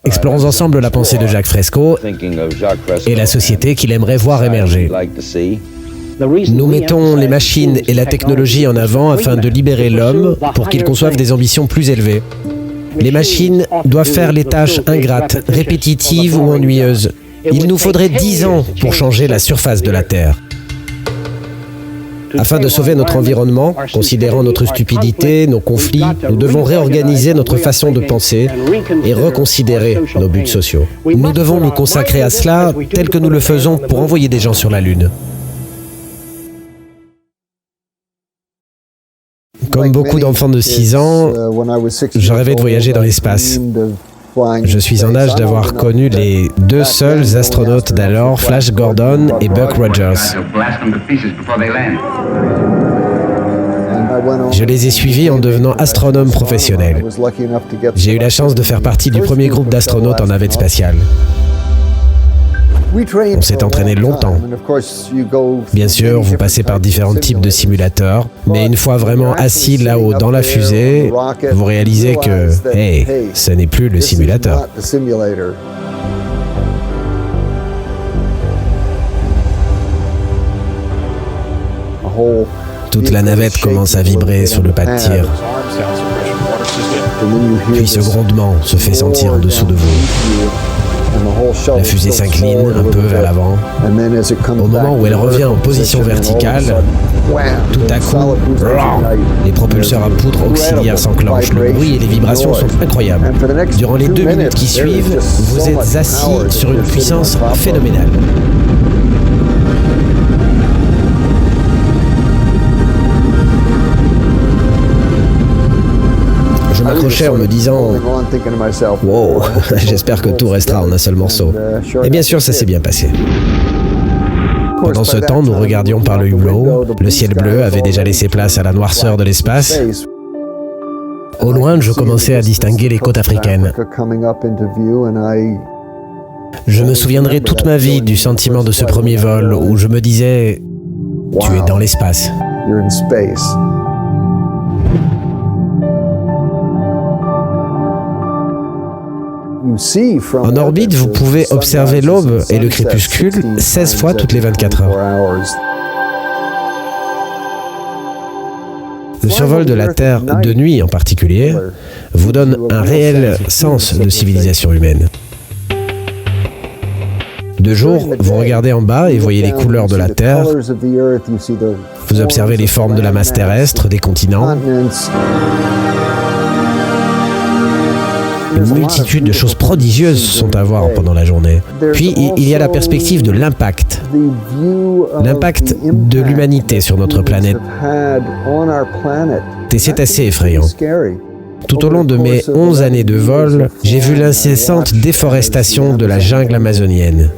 Explorons ensemble la pensée de Jacques Fresco et la société qu'il aimerait voir émerger. Nous mettons les machines et la technologie en avant afin de libérer l'homme pour qu'il conçoive des ambitions plus élevées. Les machines doivent faire les tâches ingrates, répétitives ou ennuyeuses. Il nous faudrait 10 ans pour changer la surface de la Terre. Afin de sauver notre environnement, considérant notre stupidité, nos conflits, nous devons réorganiser notre façon de penser et reconsidérer nos buts sociaux. Nous devons nous consacrer à cela tel que nous le faisons pour envoyer des gens sur la Lune. Comme beaucoup d'enfants de 6 ans, je rêvais de voyager dans l'espace. Je suis en âge d'avoir connu les 2 seuls astronautes d'alors, Flash Gordon et Buck Rogers. Je les ai suivis en devenant astronome professionnel. J'ai eu la chance de faire partie du premier groupe d'astronautes en navette spatiale. On s'est entraîné longtemps. Bien sûr, vous passez par différents types de simulateurs, mais une fois vraiment assis là-haut dans la fusée, vous réalisez que, hey, ce n'est plus le simulateur. Toute la navette commence à vibrer sous le pas de tir. Puis ce grondement se fait sentir en dessous de vous. La fusée s'incline un peu vers l'avant. Au moment où elle revient en position verticale, tout à coup, les propulseurs à poudre auxiliaires s'enclenchent. Le bruit et les vibrations sont incroyables. Durant les 2 minutes qui suivent, vous êtes assis sur une puissance phénoménale. Je m'accrochais en me disant « Wow, j'espère que tout restera en un seul morceau. » Et bien sûr, ça s'est bien passé. Pendant ce temps, nous regardions par le hublot. Le ciel bleu avait déjà laissé place à la noirceur de l'espace. Au loin, je commençais à distinguer les côtes africaines. Je me souviendrai toute ma vie du sentiment de ce premier vol où je me disais « Tu es dans l'espace. » En orbite, vous pouvez observer l'aube et le crépuscule 16 fois toutes les 24 heures. Le survol de la Terre, de nuit en particulier, vous donne un réel sens de civilisation humaine. De jour, vous regardez en bas et voyez les couleurs de la Terre. Vous observez les formes de la masse terrestre, des continents. Une multitude de choses prodigieuses sont à voir pendant la journée. Puis, il y a la perspective de l'impact. L'impact de l'humanité sur notre planète. Et c'est assez effrayant. Tout au long de mes 11 années de vol, j'ai vu l'incessante déforestation de la jungle amazonienne.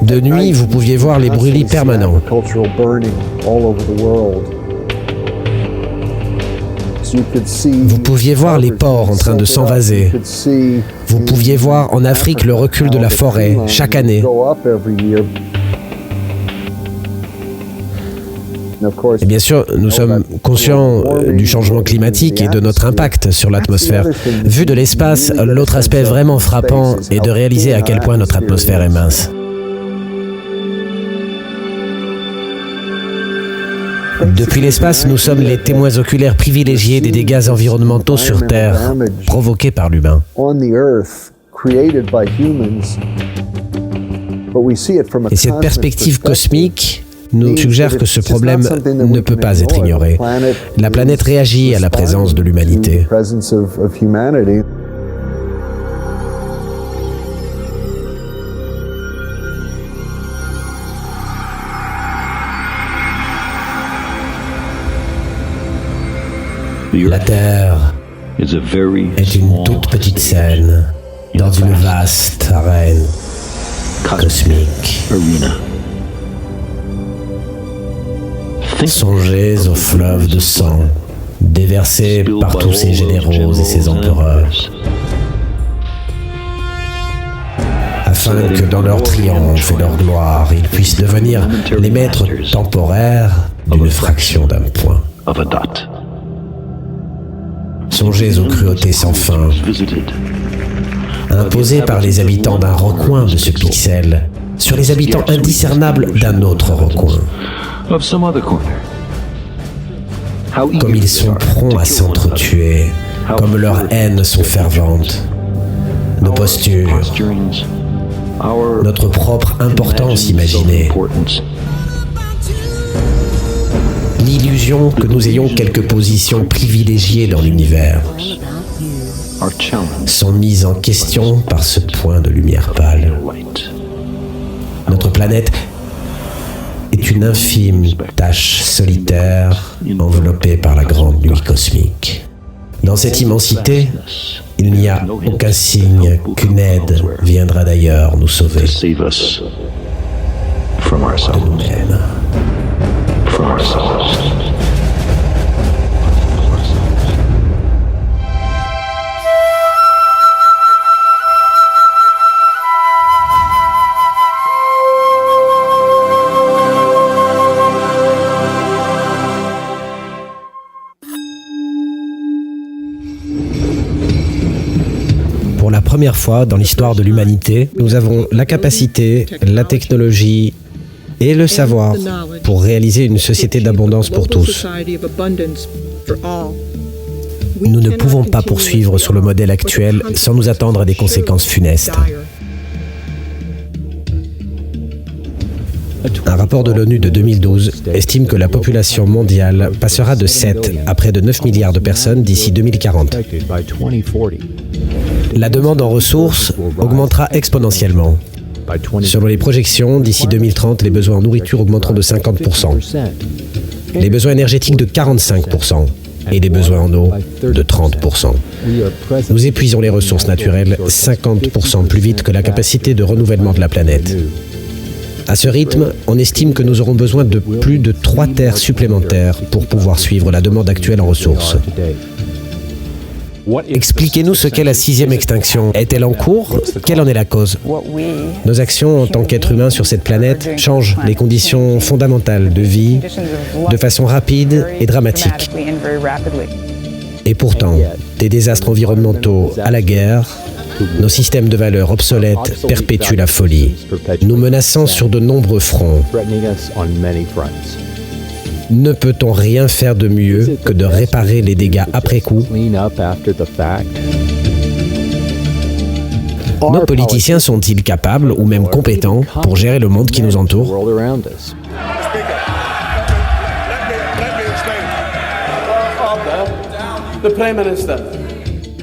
De nuit, vous pouviez voir les brûlis permanents. Vous pouviez voir les porcs en train de s'envaser. Vous pouviez voir en Afrique le recul de la forêt chaque année. Et bien sûr, nous sommes conscients du changement climatique et de notre impact sur l'atmosphère. Vu de l'espace, l'autre aspect vraiment frappant est de réaliser à quel point notre atmosphère est mince. Depuis l'espace, nous sommes les témoins oculaires privilégiés des dégâts environnementaux sur Terre, provoqués par l'humain. Et cette perspective cosmique nous suggère que ce problème ne peut pas être ignoré. La planète réagit à la présence de l'humanité. La Terre est une toute petite scène dans une vaste arène cosmique. Songez aux fleuves de sang déversés par tous ces généraux et ces empereurs, afin que dans leur triomphe et leur gloire, ils puissent devenir les maîtres temporaires d'une fraction d'un point. Songez aux cruautés sans fin, imposées par les habitants d'un recoin de ce pixel, sur les habitants indiscernables d'un autre recoin. Comme ils sont prompts à s'entretuer, comme leurs haines sont ferventes, nos postures, notre propre importance imaginée, l'illusion que nous ayons quelques positions privilégiées dans l'univers, sont mises en question par ce point de lumière pâle. Notre planète est une infime tache solitaire enveloppée par la grande nuit cosmique. Dans cette immensité, il n'y a aucun signe qu'une aide viendra d'ailleurs nous sauver de nous-mêmes. Pour la première fois dans l'histoire de l'humanité, nous avons la capacité, la technologie et le savoir pour réaliser une société d'abondance pour tous. Nous ne pouvons pas poursuivre sur le modèle actuel sans nous attendre à des conséquences funestes. Un rapport de l'ONU de 2012 estime que la population mondiale passera de 7 à près de 9 milliards de personnes d'ici 2040. La demande en ressources augmentera exponentiellement. Selon les projections, d'ici 2030, les besoins en nourriture augmenteront de 50%, les besoins énergétiques de 45% et les besoins en eau de 30%. Nous épuisons les ressources naturelles 50% plus vite que la capacité de renouvellement de la planète. À ce rythme, on estime que nous aurons besoin de plus de 3 terres supplémentaires pour pouvoir suivre la demande actuelle en ressources. Expliquez-nous ce qu'est la 6e extinction. Est-elle en cours? Quelle en est la cause? Nos actions en tant qu'êtres humains sur cette planète changent les conditions fondamentales de vie de façon rapide et dramatique. Et pourtant, des désastres environnementaux à la guerre, nos systèmes de valeurs obsolètes perpétuent la folie, nous menaçant sur de nombreux fronts. Ne peut-on rien faire de mieux que de réparer les dégâts après coup? Nos politiciens sont-ils capables ou même compétents pour gérer le monde qui nous entoure?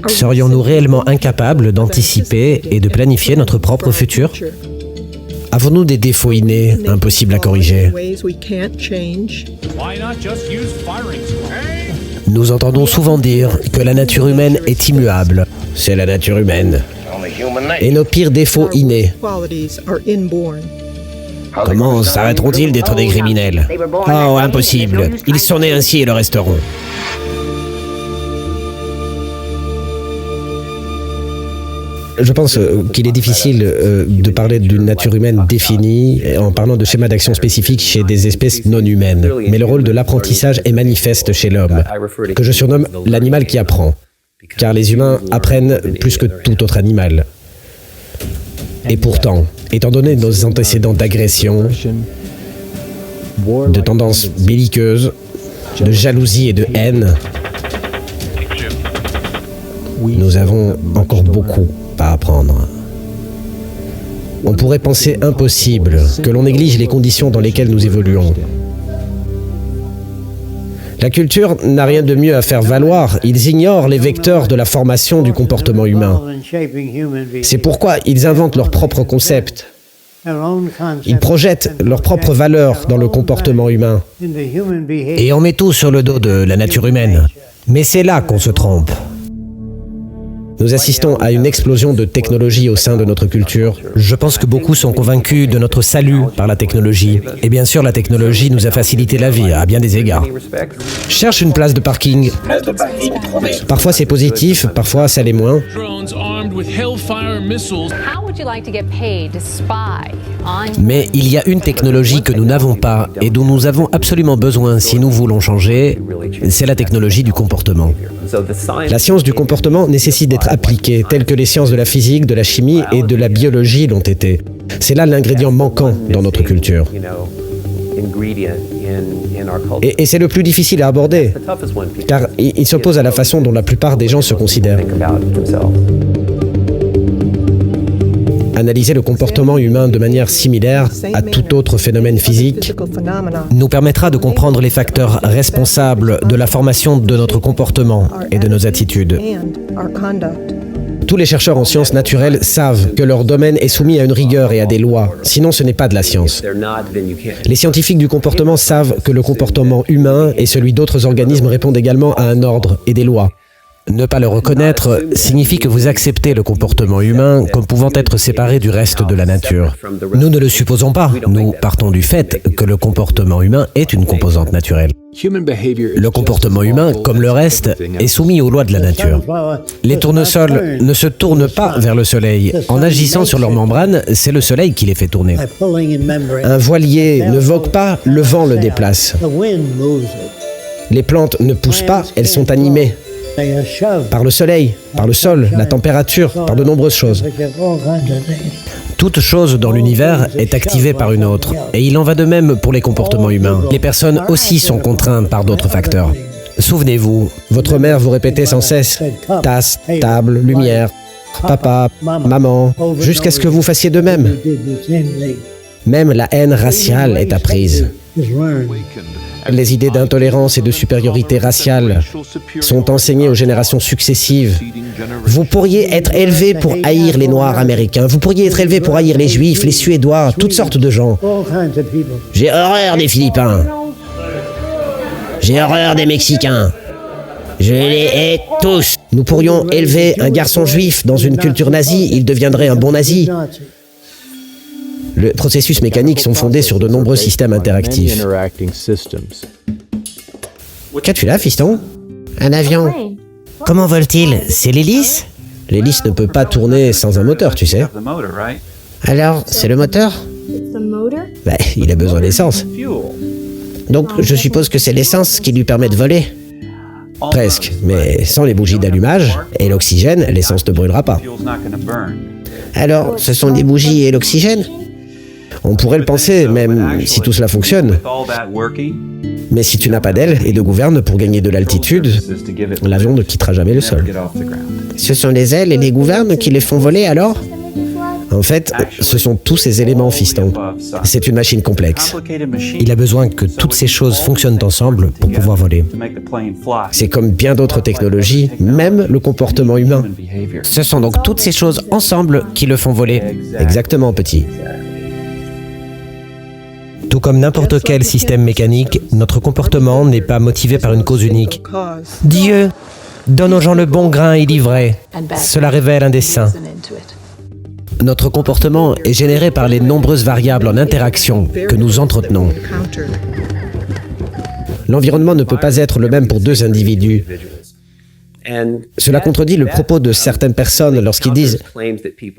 Serions-nous réellement incapables d'anticiper et de planifier notre propre futur? Avons-nous des défauts innés, impossibles à corriger? Nous entendons souvent dire que la nature humaine est immuable. C'est la nature humaine. Et nos pires défauts innés. Comment s'arrêteront-ils d'être des criminels? Oh, impossible. Ils sont nés ainsi et le resteront. Je pense qu'il est difficile de parler d'une nature humaine définie en parlant de schémas d'action spécifiques chez des espèces non humaines. Mais le rôle de l'apprentissage est manifeste chez l'homme, que je surnomme l'animal qui apprend, car les humains apprennent plus que tout autre animal. Et pourtant, étant donné nos antécédents d'agression, de tendances belliqueuses, de jalousie et de haine, nous avons encore beaucoup à apprendre. On pourrait penser impossible que l'on néglige les conditions dans lesquelles nous évoluons. La culture n'a rien de mieux à faire valoir. Ils ignorent les vecteurs de la formation du comportement humain. C'est pourquoi ils inventent leurs propres concepts. Ils projettent leurs propres valeurs dans le comportement humain. Et on met tout sur le dos de la nature humaine. Mais c'est là qu'on se trompe. Nous assistons à une explosion de technologie au sein de notre culture. Je pense que beaucoup sont convaincus de notre salut par la technologie. Et bien sûr, la technologie nous a facilité la vie à bien des égards. Cherche une place de parking. Parfois c'est positif, parfois ça l'est moins. Mais il y a une technologie que nous n'avons pas et dont nous avons absolument besoin si nous voulons changer, c'est la technologie du comportement. La science du comportement nécessite d'être appliquée, telle que les sciences de la physique, de la chimie et de la biologie l'ont été. C'est là l'ingrédient manquant dans notre culture. Et c'est le plus difficile à aborder, car il s'oppose à la façon dont la plupart des gens se considèrent. Analyser le comportement humain de manière similaire à tout autre phénomène physique nous permettra de comprendre les facteurs responsables de la formation de notre comportement et de nos attitudes. Tous les chercheurs en sciences naturelles savent que leur domaine est soumis à une rigueur et à des lois, sinon ce n'est pas de la science. Les scientifiques du comportement savent que le comportement humain et celui d'autres organismes répondent également à un ordre et des lois. Ne pas le reconnaître signifie que vous acceptez le comportement humain comme pouvant être séparé du reste de la nature. Nous ne le supposons pas, nous partons du fait que le comportement humain est une composante naturelle. Le comportement humain, comme le reste, est soumis aux lois de la nature. Les tournesols ne se tournent pas vers le soleil. En agissant sur leur membrane, c'est le soleil qui les fait tourner. Un voilier ne vogue pas, le vent le déplace. Les plantes ne poussent pas, elles sont animées. Par le soleil, par le sol, la température, par de nombreuses choses. Toute chose dans l'univers est activée par une autre. Et il en va de même pour les comportements humains. Les personnes aussi sont contraintes par d'autres facteurs. Souvenez-vous, votre mère vous répétait sans cesse « tasse, table, lumière, papa, maman », jusqu'à ce que vous fassiez de même. Même la haine raciale est apprise. Les idées d'intolérance et de supériorité raciale sont enseignées aux générations successives. Vous pourriez être élevé pour haïr les Noirs américains, vous pourriez être élevé pour haïr les Juifs, les Suédois, toutes sortes de gens. J'ai horreur des Philippins. J'ai horreur des Mexicains. Je les hais tous. Nous pourrions élever un garçon juif dans une culture nazie, il deviendrait un bon nazi. Les processus mécaniques sont fondés sur de nombreux systèmes interactifs. Qu'as-tu là, fiston? Un avion. Comment vole-t-il? C'est l'hélice? L'hélice ne peut pas tourner sans un moteur, tu sais. Alors, c'est le moteur? Il a besoin d'essence. Donc, je suppose que c'est l'essence qui lui permet de voler. Presque, mais sans les bougies d'allumage et l'oxygène, l'essence ne brûlera pas. Alors, ce sont les bougies et l'oxygène? On pourrait le penser, même si tout cela fonctionne. Mais si tu n'as pas d'ailes et de gouverne pour gagner de l'altitude, l'avion ne quittera jamais le sol. Ce sont les ailes et les gouvernes qui les font voler alors? En fait, ce sont tous ces éléments, fiston. C'est une machine complexe. Il a besoin que toutes ces choses fonctionnent ensemble pour pouvoir voler. C'est comme bien d'autres technologies, même le comportement humain. Ce sont donc toutes ces choses ensemble qui le font voler. Exactement, petit. Tout comme n'importe quel système mécanique, notre comportement n'est pas motivé par une cause unique. Dieu donne aux gens le bon grain et l'ivraie. Cela révèle un dessein. Notre comportement est généré par les nombreuses variables en interaction que nous entretenons. L'environnement ne peut pas être le même pour deux individus. Cela contredit le propos de certaines personnes lorsqu'ils disent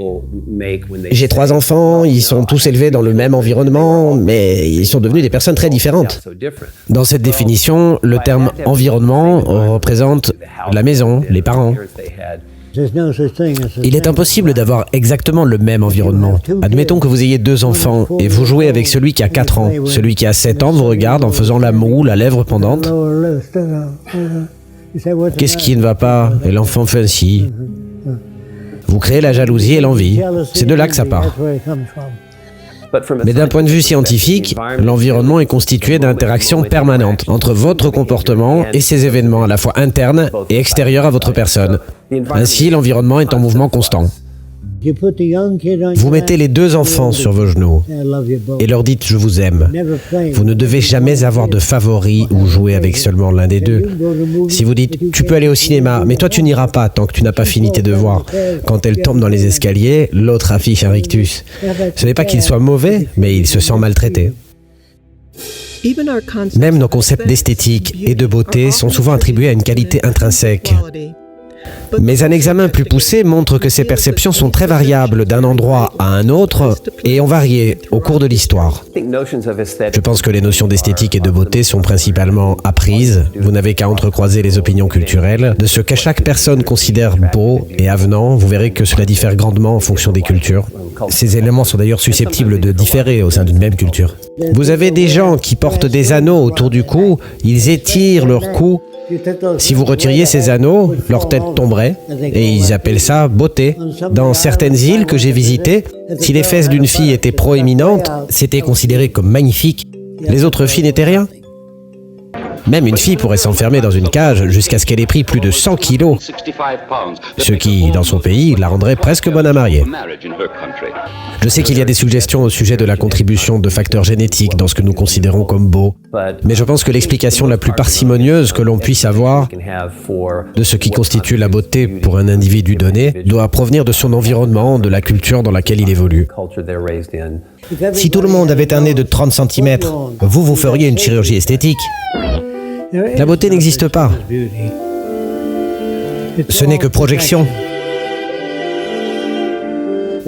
« J'ai 3 enfants, ils sont tous élevés dans le même environnement, mais ils sont devenus des personnes très différentes. » Dans cette définition, le terme « environnement » représente la maison, les parents. Il est impossible d'avoir exactement le même environnement. Admettons que vous ayez 2 enfants et vous jouez avec celui qui a 4 ans. Celui qui a 7 ans vous regarde en faisant la moue, la lèvre pendante. Qu'est-ce qui ne va pas? Et l'enfant fait ainsi. Vous créez la jalousie et l'envie. C'est de là que ça part. Mais d'un point de vue scientifique, l'environnement est constitué d'interactions permanentes entre votre comportement et ces événements à la fois internes et extérieurs à votre personne. Ainsi, l'environnement est en mouvement constant. Vous mettez les 2 enfants sur vos genoux et leur dites « je vous aime ». Vous ne devez jamais avoir de favoris ou jouer avec seulement l'un des 2. Si vous dites « tu peux aller au cinéma, mais toi tu n'iras pas tant que tu n'as pas fini tes devoirs », quand elle tombe dans les escaliers, l'autre affiche un rictus. Ce n'est pas qu'il soit mauvais, mais il se sent maltraité. Même nos concepts d'esthétique et de beauté sont souvent attribués à une qualité intrinsèque. Mais un examen plus poussé montre que ces perceptions sont très variables d'un endroit à un autre et ont varié au cours de l'histoire. Je pense que les notions d'esthétique et de beauté sont principalement apprises. Vous n'avez qu'à entrecroiser les opinions culturelles. De ce que chaque personne considère beau et avenant, vous verrez que cela diffère grandement en fonction des cultures. Ces éléments sont d'ailleurs susceptibles de différer au sein d'une même culture. Vous avez des gens qui portent des anneaux autour du cou, ils étirent leur cou. Si vous retiriez ces anneaux, leur tête tomberait, et ils appellent ça beauté. Dans certaines îles que j'ai visitées, si les fesses d'une fille étaient proéminentes, c'était considéré comme magnifique. Les autres filles n'étaient rien. Même une fille pourrait s'enfermer dans une cage jusqu'à ce qu'elle ait pris plus de 100 kilos, ce qui, dans son pays, la rendrait presque bonne à marier. Je sais qu'il y a des suggestions au sujet de la contribution de facteurs génétiques dans ce que nous considérons comme beau, mais je pense que l'explication la plus parcimonieuse que l'on puisse avoir de ce qui constitue la beauté pour un individu donné doit provenir de son environnement, de la culture dans laquelle il évolue. Si tout le monde avait un nez de 30 cm, vous feriez une chirurgie esthétique. La beauté n'existe pas. Ce n'est que projection.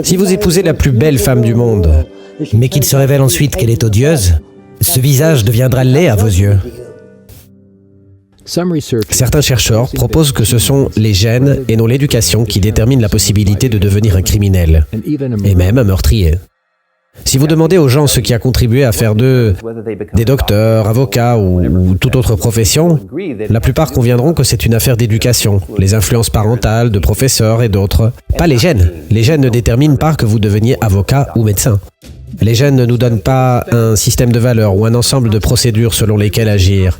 Si vous épousez la plus belle femme du monde, mais qu'il se révèle ensuite qu'elle est odieuse, ce visage deviendra laid à vos yeux. Certains chercheurs proposent que ce sont les gènes et non l'éducation qui déterminent la possibilité de devenir un criminel, et même un meurtrier. Si vous demandez aux gens ce qui a contribué à faire d'eux des docteurs, avocats ou toute autre profession, la plupart conviendront que c'est une affaire d'éducation, les influences parentales, de professeurs et d'autres. Pas les gènes. Les gènes ne déterminent pas que vous deveniez avocat ou médecin. Les gènes ne nous donnent pas un système de valeurs ou un ensemble de procédures selon lesquelles agir.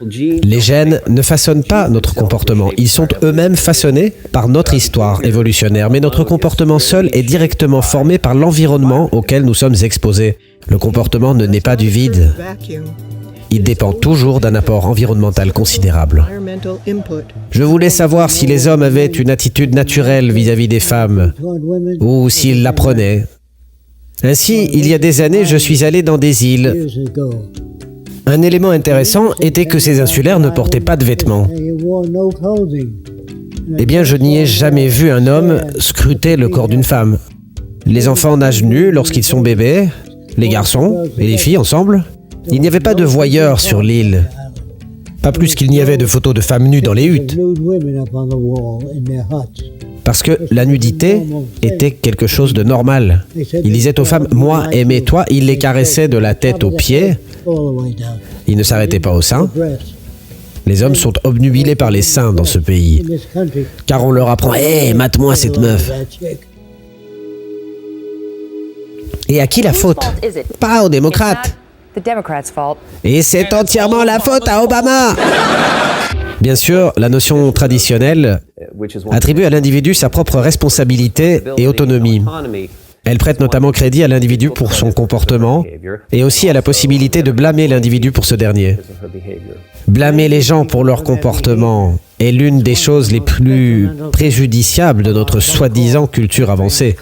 Les gènes ne façonnent pas notre comportement, ils sont eux-mêmes façonnés par notre histoire évolutionnaire, mais notre comportement seul est directement formé par l'environnement auquel nous sommes exposés. Le comportement ne naît pas du vide, il dépend toujours d'un apport environnemental considérable. Je voulais savoir si les hommes avaient une attitude naturelle vis-à-vis des femmes, ou s'ils l'apprenaient. Ainsi, il y a des années, je suis allé dans des îles. Un élément intéressant était que ces insulaires ne portaient pas de vêtements. Eh bien, je n'y ai jamais vu un homme scruter le corps d'une femme. Les enfants nagent nus lorsqu'ils sont bébés, les garçons et les filles ensemble. Il n'y avait pas de voyeurs sur l'île. Pas plus qu'il n'y avait de photos de femmes nues dans les huttes. Parce que la nudité était quelque chose de normal. Il disait aux femmes « moi, aimez-toi », il les caressait de la tête aux pieds. Il ne s'arrêtait pas aux seins. Les hommes sont obnubilés par les seins dans ce pays, car on leur apprend « hé, mate-moi cette meuf ». Et à qui la faute? Pas aux démocrates. Et c'est entièrement la faute à Obama. Bien sûr, la notion traditionnelle attribue à l'individu sa propre responsabilité et autonomie. Elle prête notamment crédit à l'individu pour son comportement et aussi à la possibilité de blâmer l'individu pour ce dernier. Blâmer les gens pour leur comportement est l'une des choses les plus préjudiciables de notre soi-disant culture avancée.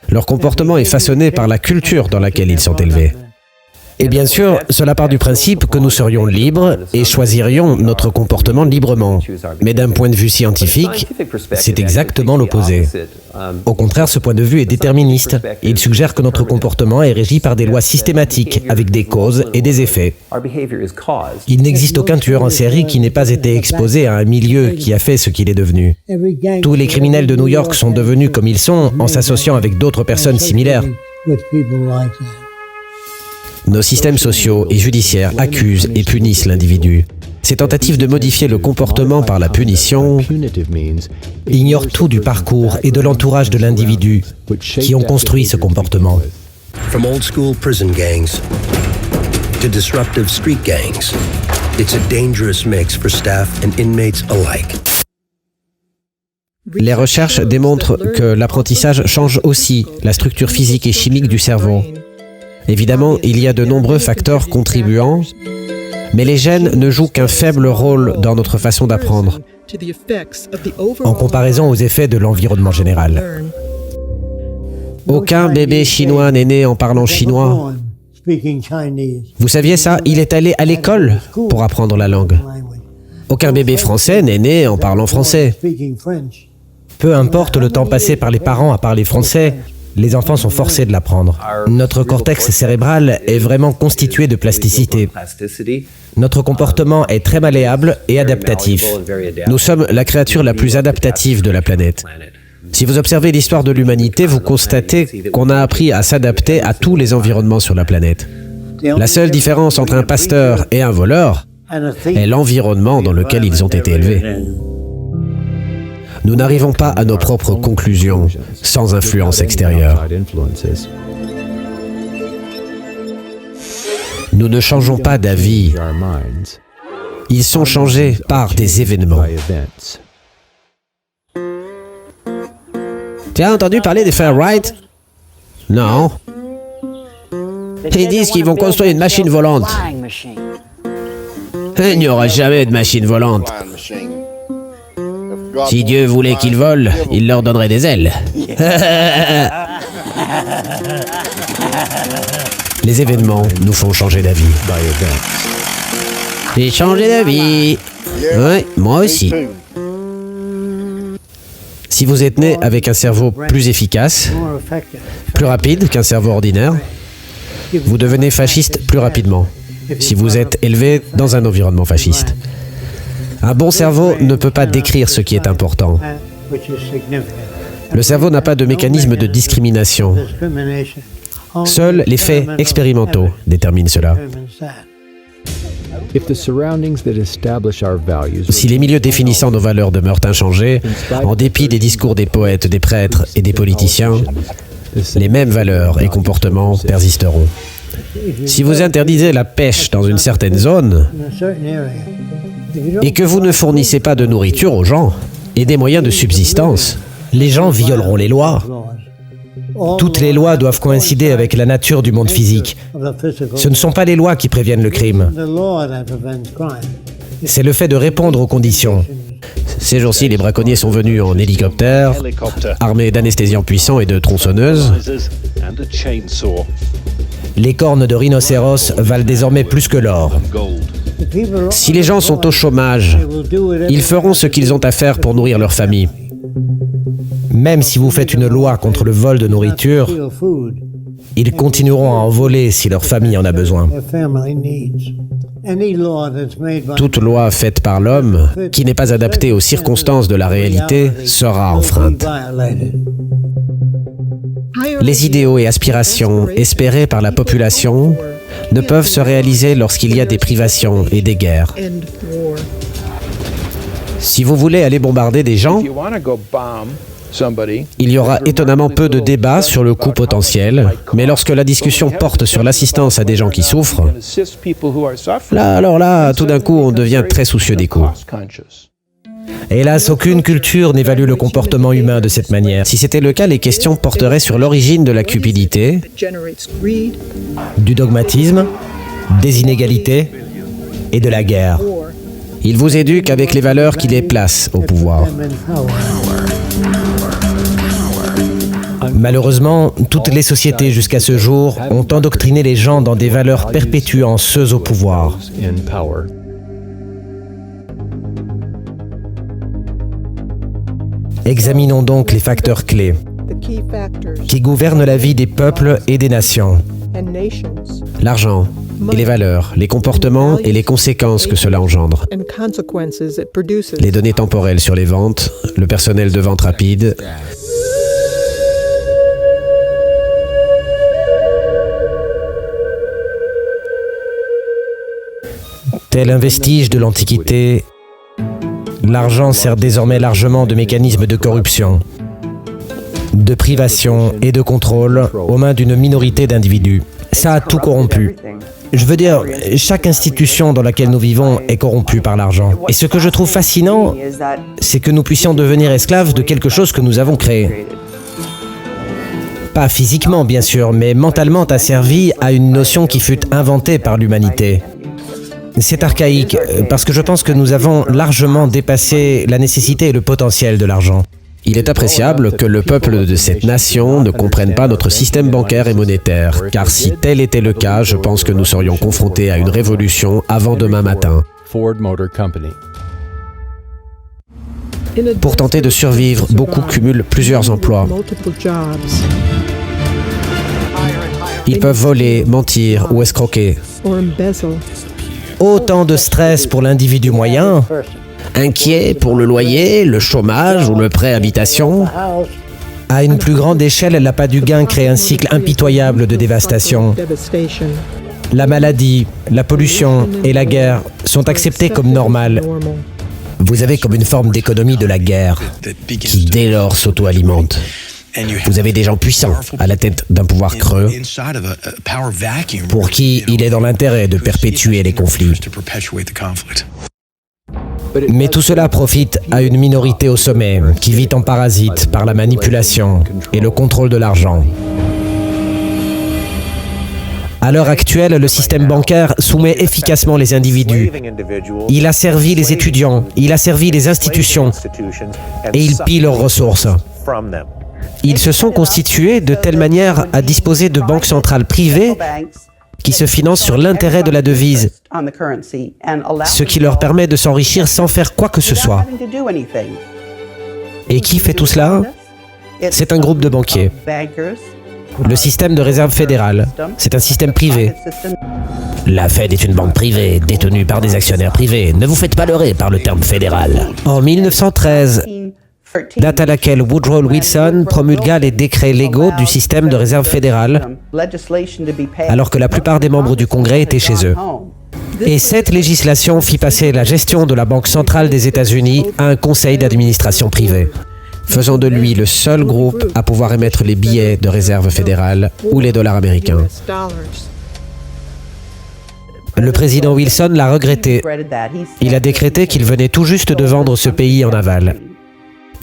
Leur comportement est façonné par la culture dans laquelle ils sont élevés. Et bien sûr, cela part du principe que nous serions libres et choisirions notre comportement librement. Mais d'un point de vue scientifique, c'est exactement l'opposé. Au contraire, ce point de vue est déterministe. Il suggère que notre comportement est régi par des lois systématiques, avec des causes et des effets. Il n'existe aucun tueur en série qui n'ait pas été exposé à un milieu qui a fait ce qu'il est devenu. Tous les criminels de New York sont devenus comme ils sont en s'associant avec d'autres personnes similaires. Nos systèmes sociaux et judiciaires accusent et punissent l'individu. Ces tentatives de modifier le comportement par la punition ignorent tout du parcours et de l'entourage de l'individu qui ont construit ce comportement. From old school prison gangs to disruptive street gangs, it's a dangerous mix for staff and inmates alike. Les recherches démontrent que l'apprentissage change aussi la structure physique et chimique du cerveau. Évidemment, il y a de nombreux facteurs contribuants, mais les gènes ne jouent qu'un faible rôle dans notre façon d'apprendre, en comparaison aux effets de l'environnement général. Aucun bébé chinois n'est né en parlant chinois. Vous saviez ça? Il est allé à l'école pour apprendre la langue. Aucun bébé français n'est né en parlant français. Peu importe le temps passé par les parents à parler français, les enfants sont forcés de l'apprendre. Notre cortex cérébral est vraiment constitué de plasticité. Notre comportement est très malléable et adaptatif. Nous sommes la créature la plus adaptative de la planète. Si vous observez l'histoire de l'humanité, vous constatez qu'on a appris à s'adapter à tous les environnements sur la planète. La seule différence entre un pasteur et un voleur est l'environnement dans lequel ils ont été élevés. Nous n'arrivons pas à nos propres conclusions sans influence extérieure. Nous ne changeons pas d'avis. Ils sont changés par des événements. Tu as entendu parler des frères Wright? Non. Ils disent qu'ils vont construire une machine volante. Il n'y aura jamais de machine volante. Si Dieu voulait qu'ils volent, il leur donnerait des ailes. Les événements nous font changer d'avis. J'ai changé d'avis. Oui, moi aussi. Si vous êtes né avec un cerveau plus efficace, plus rapide qu'un cerveau ordinaire, vous devenez fasciste plus rapidement, si vous êtes élevé dans un environnement fasciste. Un bon cerveau ne peut pas décrire ce qui est important. Le cerveau n'a pas de mécanisme de discrimination. Seuls les faits expérimentaux déterminent cela. Si les milieux définissant nos valeurs demeurent inchangés, en dépit des discours des poètes, des prêtres et des politiciens, les mêmes valeurs et comportements persisteront. Si vous interdisez la pêche dans une certaine zone et que vous ne fournissez pas de nourriture aux gens et des moyens de subsistance, les gens violeront les lois. Toutes les lois doivent coïncider avec la nature du monde physique. Ce ne sont pas les lois qui préviennent le crime. C'est le fait de répondre aux conditions. Ces jours-ci, les braconniers sont venus en hélicoptère, armés d'anesthésiants puissants et de tronçonneuses. Les cornes de rhinocéros valent désormais plus que l'or. Si les gens sont au chômage, ils feront ce qu'ils ont à faire pour nourrir leur famille. Même si vous faites une loi contre le vol de nourriture, ils continueront à en voler si leur famille en a besoin. Toute loi faite par l'homme, qui n'est pas adaptée aux circonstances de la réalité, sera enfreinte. Les idéaux et aspirations espérés par la population ne peuvent se réaliser lorsqu'il y a des privations et des guerres. Si vous voulez aller bombarder des gens, il y aura étonnamment peu de débats sur le coût potentiel, mais lorsque la discussion porte sur l'assistance à des gens qui souffrent, là, tout d'un coup, on devient très soucieux des coûts. Hélas, aucune culture n'évalue le comportement humain de cette manière. Si c'était le cas, les questions porteraient sur l'origine de la cupidité, du dogmatisme, des inégalités et de la guerre. Ils vous éduquent avec les valeurs qui les placent au pouvoir. Malheureusement, toutes les sociétés jusqu'à ce jour ont endoctriné les gens dans des valeurs perpétuant ceux au pouvoir. Examinons donc les facteurs clés qui gouvernent la vie des peuples et des nations. L'argent et les valeurs, les comportements et les conséquences que cela engendre. Les données temporelles sur les ventes, le personnel de vente rapide. Tel un vestige de l'Antiquité, l'argent sert désormais largement de mécanisme de corruption, de privation et de contrôle aux mains d'une minorité d'individus. Ça a tout corrompu. Je veux dire, chaque institution dans laquelle nous vivons est corrompue par l'argent. Et ce que je trouve fascinant, c'est que nous puissions devenir esclaves de quelque chose que nous avons créé. Pas physiquement, bien sûr, mais mentalement asservi à une notion qui fut inventée par l'humanité. C'est archaïque, parce que je pense que nous avons largement dépassé la nécessité et le potentiel de l'argent. Il est appréciable que le peuple de cette nation ne comprenne pas notre système bancaire et monétaire, car si tel était le cas, je pense que nous serions confrontés à une révolution avant demain matin. Pour tenter de survivre, beaucoup cumulent plusieurs emplois. Ils peuvent voler, mentir ou escroquer. Autant de stress pour l'individu moyen, inquiet pour le loyer, le chômage ou le prêt habitation. À une plus grande échelle, l'appât du gain crée un cycle impitoyable de dévastation. La maladie, la pollution et la guerre sont acceptés comme normales. Vous avez comme une forme d'économie de la guerre qui dès lors s'auto-alimente. Vous avez des gens puissants à la tête d'un pouvoir creux pour qui il est dans l'intérêt de perpétuer les conflits. Mais tout cela profite à une minorité au sommet qui vit en parasite par la manipulation et le contrôle de l'argent. À l'heure actuelle, le système bancaire soumet efficacement les individus. Il a servi les étudiants, il a servi les institutions et il pille leurs ressources. Ils se sont constitués de telle manière à disposer de banques centrales privées qui se financent sur l'intérêt de la devise, ce qui leur permet de s'enrichir sans faire quoi que ce soit. Et qui fait tout cela? C'est un groupe de banquiers. Le système de réserve fédérale, c'est un système privé. La Fed est une banque privée, détenue par des actionnaires privés. Ne vous faites pas leurrer par le terme fédéral. En 1913, date à laquelle Woodrow Wilson promulgua les décrets légaux du système de réserve fédérale, alors que la plupart des membres du Congrès étaient chez eux. Et cette législation fit passer la gestion de la Banque centrale des États-Unis à un conseil d'administration privé, faisant de lui le seul groupe à pouvoir émettre les billets de réserve fédérale ou les dollars américains. Le président Wilson l'a regretté. Il a décrété qu'il venait tout juste de vendre ce pays en aval.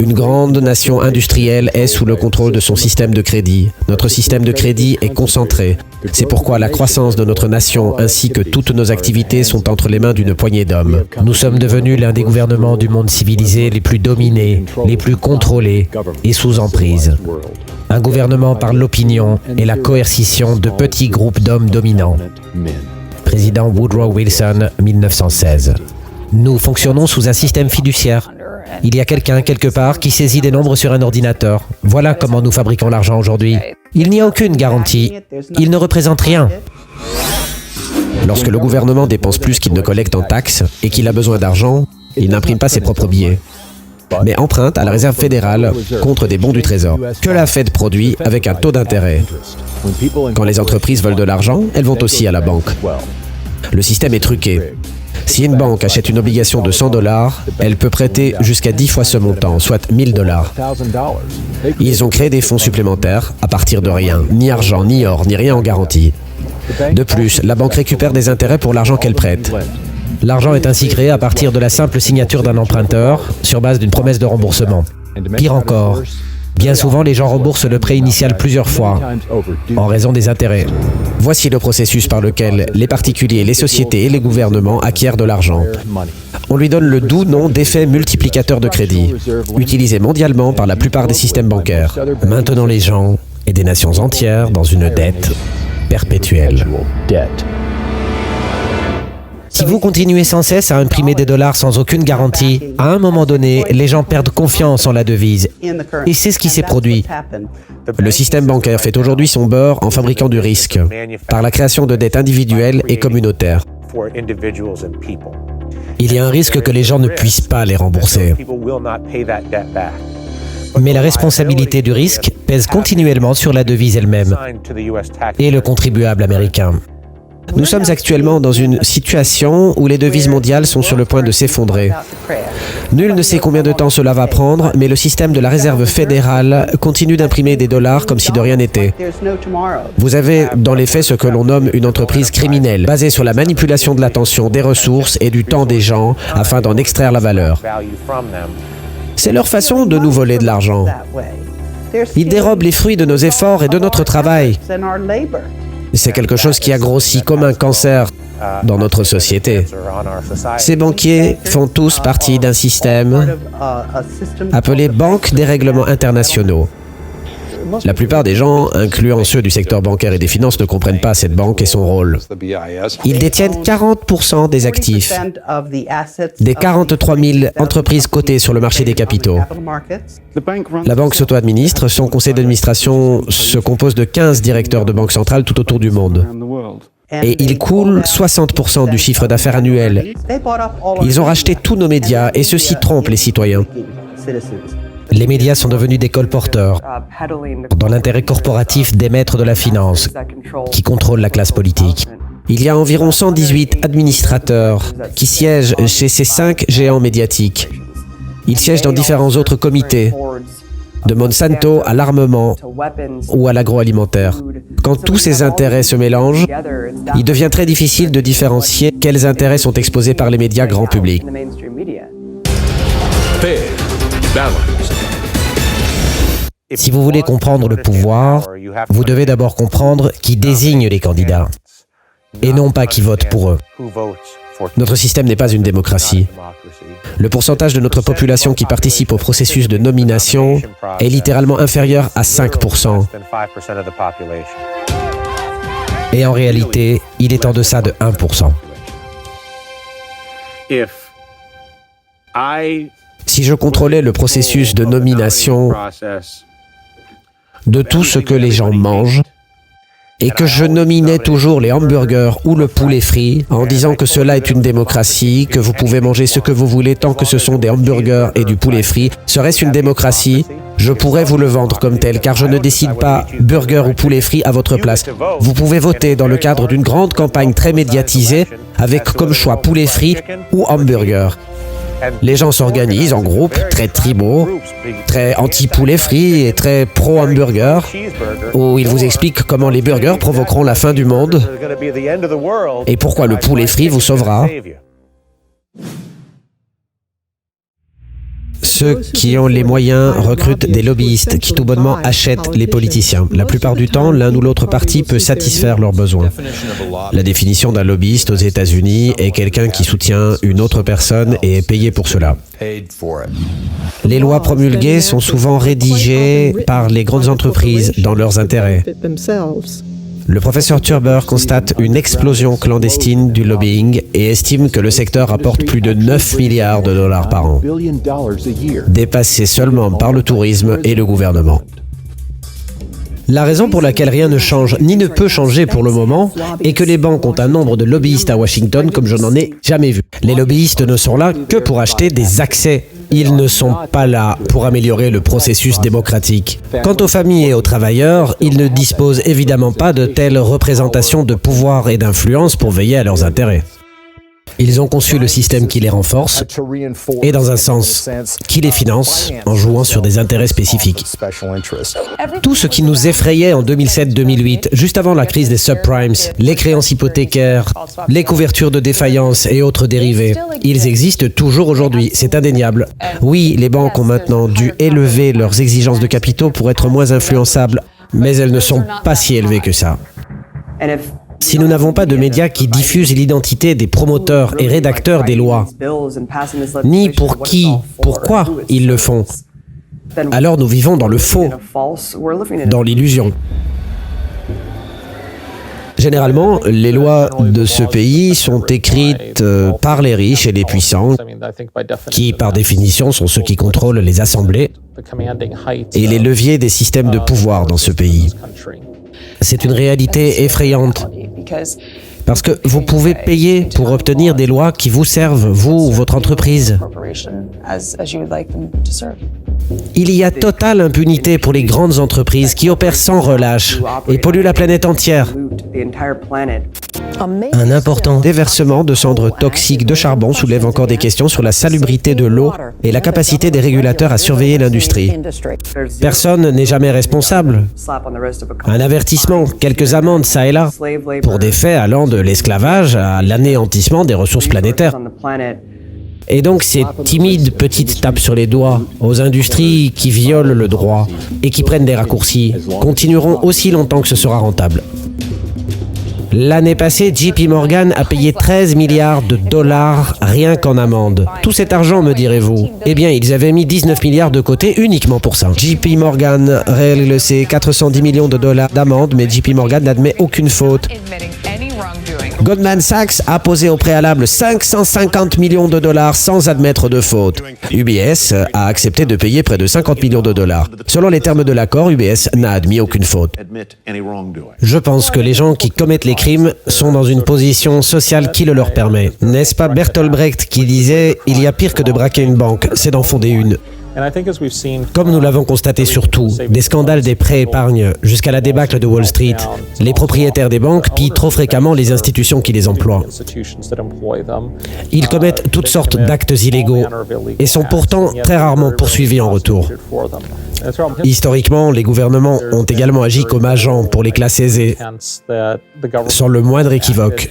Une grande nation industrielle est sous le contrôle de son système de crédit. Notre système de crédit est concentré. C'est pourquoi la croissance de notre nation ainsi que toutes nos activités sont entre les mains d'une poignée d'hommes. Nous sommes devenus l'un des gouvernements du monde civilisé les plus dominés, les plus contrôlés et sous emprise. Un gouvernement par l'opinion et la coercition de petits groupes d'hommes dominants. Président Woodrow Wilson, 1916. Nous fonctionnons sous un système fiduciaire. Il y a quelqu'un, quelque part, qui saisit des nombres sur un ordinateur. Voilà comment nous fabriquons l'argent aujourd'hui. Il n'y a aucune garantie. Il ne représente rien. Lorsque le gouvernement dépense plus qu'il ne collecte en taxes et qu'il a besoin d'argent, il n'imprime pas ses propres billets, mais emprunte à la Réserve fédérale contre des bons du Trésor, que la Fed produit avec un taux d'intérêt. Quand les entreprises veulent de l'argent, elles vont aussi à la banque. Le système est truqué. Si une banque achète une obligation de $100, elle peut prêter jusqu'à 10 fois ce montant, soit $1000. Ils ont créé des fonds supplémentaires à partir de rien, ni argent, ni or, ni rien en garantie. De plus, la banque récupère des intérêts pour l'argent qu'elle prête. L'argent est ainsi créé à partir de la simple signature d'un emprunteur sur base d'une promesse de remboursement. Pire encore, bien souvent les gens remboursent le prêt initial plusieurs fois en raison des intérêts. Voici le processus par lequel les particuliers, les sociétés et les gouvernements acquièrent de l'argent. On lui donne le doux nom d'effet multiplicateur de crédit, utilisé mondialement par la plupart des systèmes bancaires, maintenant les gens et des nations entières dans une dette perpétuelle. Si vous continuez sans cesse à imprimer des dollars sans aucune garantie, à un moment donné, les gens perdent confiance en la devise. Et c'est ce qui s'est produit. Le système bancaire fait aujourd'hui son beurre en fabriquant du risque, par la création de dettes individuelles et communautaires. Il y a un risque que les gens ne puissent pas les rembourser. Mais la responsabilité du risque pèse continuellement sur la devise elle-même et le contribuable américain. Nous sommes actuellement dans une situation où les devises mondiales sont sur le point de s'effondrer. Nul ne sait combien de temps cela va prendre, mais le système de la Réserve fédérale continue d'imprimer des dollars comme si de rien n'était. Vous avez dans les faits ce que l'on nomme une entreprise criminelle, basée sur la manipulation de l'attention, des ressources et du temps des gens afin d'en extraire la valeur. C'est leur façon de nous voler de l'argent. Ils dérobent les fruits de nos efforts et de notre travail. C'est quelque chose qui a grossi comme un cancer dans notre société. Ces banquiers font tous partie d'un système appelé Banque des règlements internationaux. La plupart des gens, incluant ceux du secteur bancaire et des finances, ne comprennent pas cette banque et son rôle. Ils détiennent 40% des actifs des 43 000 entreprises cotées sur le marché des capitaux. La banque s'auto-administre. Son conseil d'administration se compose de 15 directeurs de banques centrales tout autour du monde. Et ils coulent 60% du chiffre d'affaires annuel. Ils ont racheté tous nos médias et ceux-ci trompent les citoyens. Les médias sont devenus des colporteurs dans l'intérêt corporatif des maîtres de la finance qui contrôlent la classe politique. Il y a environ 118 administrateurs qui siègent chez ces 5 géants médiatiques. Ils siègent dans différents autres comités, de Monsanto à l'armement ou à l'agroalimentaire. Quand tous ces intérêts se mélangent, il devient très difficile de différencier quels intérêts sont exposés par les médias grand public. Si vous voulez comprendre le pouvoir, vous devez d'abord comprendre qui désigne les candidats, et non pas qui vote pour eux. Notre système n'est pas une démocratie. Le pourcentage de notre population qui participe au processus de nomination est littéralement inférieur à 5%. Et en réalité, il est en deçà de 1%. Si je contrôlais le processus de nomination de tout ce que les gens mangent, et que je nominais toujours les hamburgers ou le poulet frit en disant que cela est une démocratie, que vous pouvez manger ce que vous voulez tant que ce sont des hamburgers et du poulet frit, serait-ce une démocratie? Je pourrais vous le vendre comme tel, car je ne décide pas burger ou poulet frit à votre place. Vous pouvez voter dans le cadre d'une grande campagne très médiatisée avec comme choix poulet frit ou hamburger. Les gens s'organisent en groupes très tribaux, très anti-poulet frit et très pro-hamburger, où ils vous expliquent comment les burgers provoqueront la fin du monde et pourquoi le poulet frit vous sauvera. Ceux qui ont les moyens recrutent des lobbyistes qui tout bonnement achètent les politiciens. La plupart du temps, l'un ou l'autre parti peut satisfaire leurs besoins. La définition d'un lobbyiste aux États-Unis est quelqu'un qui soutient une autre personne et est payé pour cela. Les lois promulguées sont souvent rédigées par les grandes entreprises dans leurs intérêts. Le professeur Turber constate une explosion clandestine du lobbying et estime que le secteur rapporte plus de 9 milliards de dollars par an, dépassé seulement par le tourisme et le gouvernement. La raison pour laquelle rien ne change, ni ne peut changer pour le moment, est que les banques ont un nombre de lobbyistes à Washington comme je n'en ai jamais vu. Les lobbyistes ne sont là que pour acheter des accès. Ils ne sont pas là pour améliorer le processus démocratique. Quant aux familles et aux travailleurs, ils ne disposent évidemment pas de telles représentations de pouvoir et d'influence pour veiller à leurs intérêts. Ils ont conçu le système qui les renforce et, dans un sens, qui les finance en jouant sur des intérêts spécifiques. Tout ce qui nous effrayait en 2007-2008, juste avant la crise des subprimes, les créances hypothécaires, les couvertures de défaillance et autres dérivés, ils existent toujours aujourd'hui, c'est indéniable. Oui, les banques ont maintenant dû élever leurs exigences de capitaux pour être moins influençables, mais elles ne sont pas si élevées que ça. Si nous n'avons pas de médias qui diffusent l'identité des promoteurs et rédacteurs des lois, ni pour qui, pourquoi ils le font, alors nous vivons dans le faux, dans l'illusion. Généralement, les lois de ce pays sont écrites par les riches et les puissants, qui, par définition, sont ceux qui contrôlent les assemblées et les leviers des systèmes de pouvoir dans ce pays. C'est une réalité effrayante, parce que vous pouvez payer pour obtenir des lois qui vous servent, vous ou votre entreprise. Il y a totale impunité pour les grandes entreprises qui opèrent sans relâche et polluent la planète entière. Un important déversement de cendres toxiques de charbon soulève encore des questions sur la salubrité de l'eau et la capacité des régulateurs à surveiller l'industrie. Personne n'est jamais responsable. Un avertissement, quelques amendes ça et là, pour des faits allant de l'esclavage à l'anéantissement des ressources planétaires. Et donc ces timides petites tapes sur les doigts aux industries qui violent le droit et qui prennent des raccourcis continueront aussi longtemps que ce sera rentable. L'année passée, JP Morgan a payé 13 milliards de dollars rien qu'en amende. Tout cet argent, me direz-vous? Eh bien, ils avaient mis 19 milliards de côté uniquement pour ça. JP Morgan, réel le sait, 410 millions de dollars d'amende, mais JP Morgan n'admet aucune faute. Goldman Sachs a posé au préalable 550 millions de dollars sans admettre de faute. UBS a accepté de payer près de 50 millions de dollars. Selon les termes de l'accord, UBS n'a admis aucune faute. Je pense que les gens qui commettent les crimes sont dans une position sociale qui le leur permet. N'est-ce pas Bertolt Brecht qui disait « Il y a pire que de braquer une banque, c'est d'en fonder une ». Comme nous l'avons constaté surtout, des scandales des prêts épargne jusqu'à la débâcle de Wall Street, les propriétaires des banques pillent trop fréquemment les institutions qui les emploient. Ils commettent toutes sortes d'actes illégaux et sont pourtant très rarement poursuivis en retour. Historiquement, les gouvernements ont également agi comme agents pour les classes aisées, sans le moindre équivoque.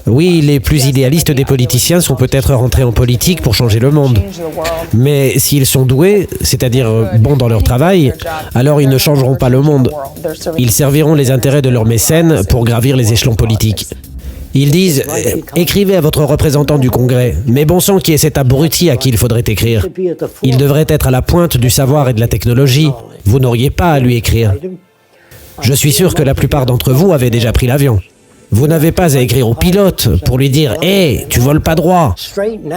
Oui, les plus idéalistes des politiciens sont peut-être rentrés en politique pour changer le monde. Mais s'ils sont doués, c'est-à-dire bons dans leur travail, alors ils ne changeront pas le monde. Ils serviront les intérêts de leurs mécènes pour gravir les échelons politiques. Ils disent « Écrivez à votre représentant du Congrès, mais bon sang qui est cet abruti à qui il faudrait écrire. Il devrait être à la pointe du savoir et de la technologie. Vous n'auriez pas à lui écrire. Je suis sûr que la plupart d'entre vous avaient déjà pris l'avion. Vous n'avez pas à écrire au pilote pour lui dire « Hé, tu voles pas droit.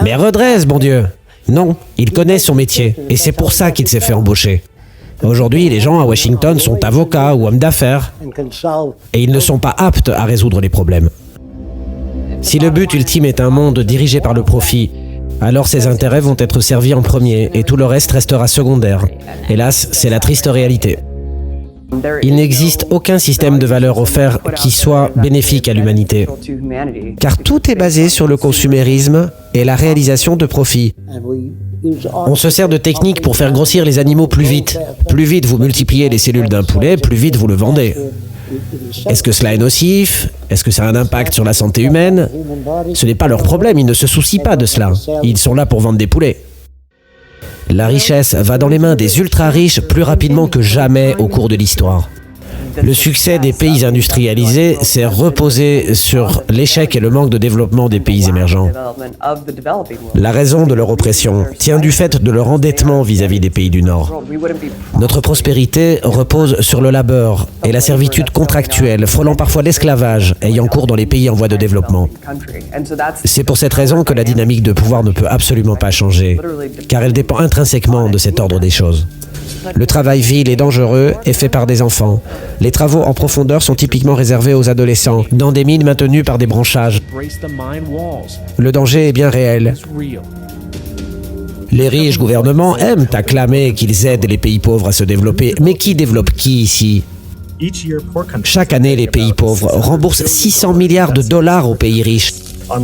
Mais redresse, bon Dieu !» Non, il connaît son métier et c'est pour ça qu'il s'est fait embaucher. Aujourd'hui, les gens à Washington sont avocats ou hommes d'affaires et ils ne sont pas aptes à résoudre les problèmes. Si le but ultime est un monde dirigé par le profit, alors ses intérêts vont être servis en premier et tout le reste restera secondaire. Hélas, c'est la triste réalité. Il n'existe aucun système de valeurs offert qui soit bénéfique à l'humanité, car tout est basé sur le consumérisme et la réalisation de profits. On se sert de techniques pour faire grossir les animaux plus vite. Plus vite vous multipliez les cellules d'un poulet, plus vite vous le vendez. Est-ce que cela est nocif? Est-ce que ça a un impact sur la santé humaine? Ce n'est pas leur problème, ils ne se soucient pas de cela. Ils sont là pour vendre des poulets. La richesse va dans les mains des ultra-riches plus rapidement que jamais au cours de l'histoire. Le succès des pays industrialisés s'est reposé sur l'échec et le manque de développement des pays émergents. La raison de leur oppression tient du fait de leur endettement vis-à-vis des pays du Nord. Notre prospérité repose sur le labeur et la servitude contractuelle, frôlant parfois l'esclavage, ayant cours dans les pays en voie de développement. C'est pour cette raison que la dynamique de pouvoir ne peut absolument pas changer, car elle dépend intrinsèquement de cet ordre des choses. Le travail vil et dangereux est fait par des enfants. Les travaux en profondeur sont typiquement réservés aux adolescents, dans des mines maintenues par des branchages. Le danger est bien réel. Les riches gouvernements aiment acclamer qu'ils aident les pays pauvres à se développer. Mais qui développe qui ici? Chaque année, les pays pauvres remboursent 600 milliards de dollars aux pays riches,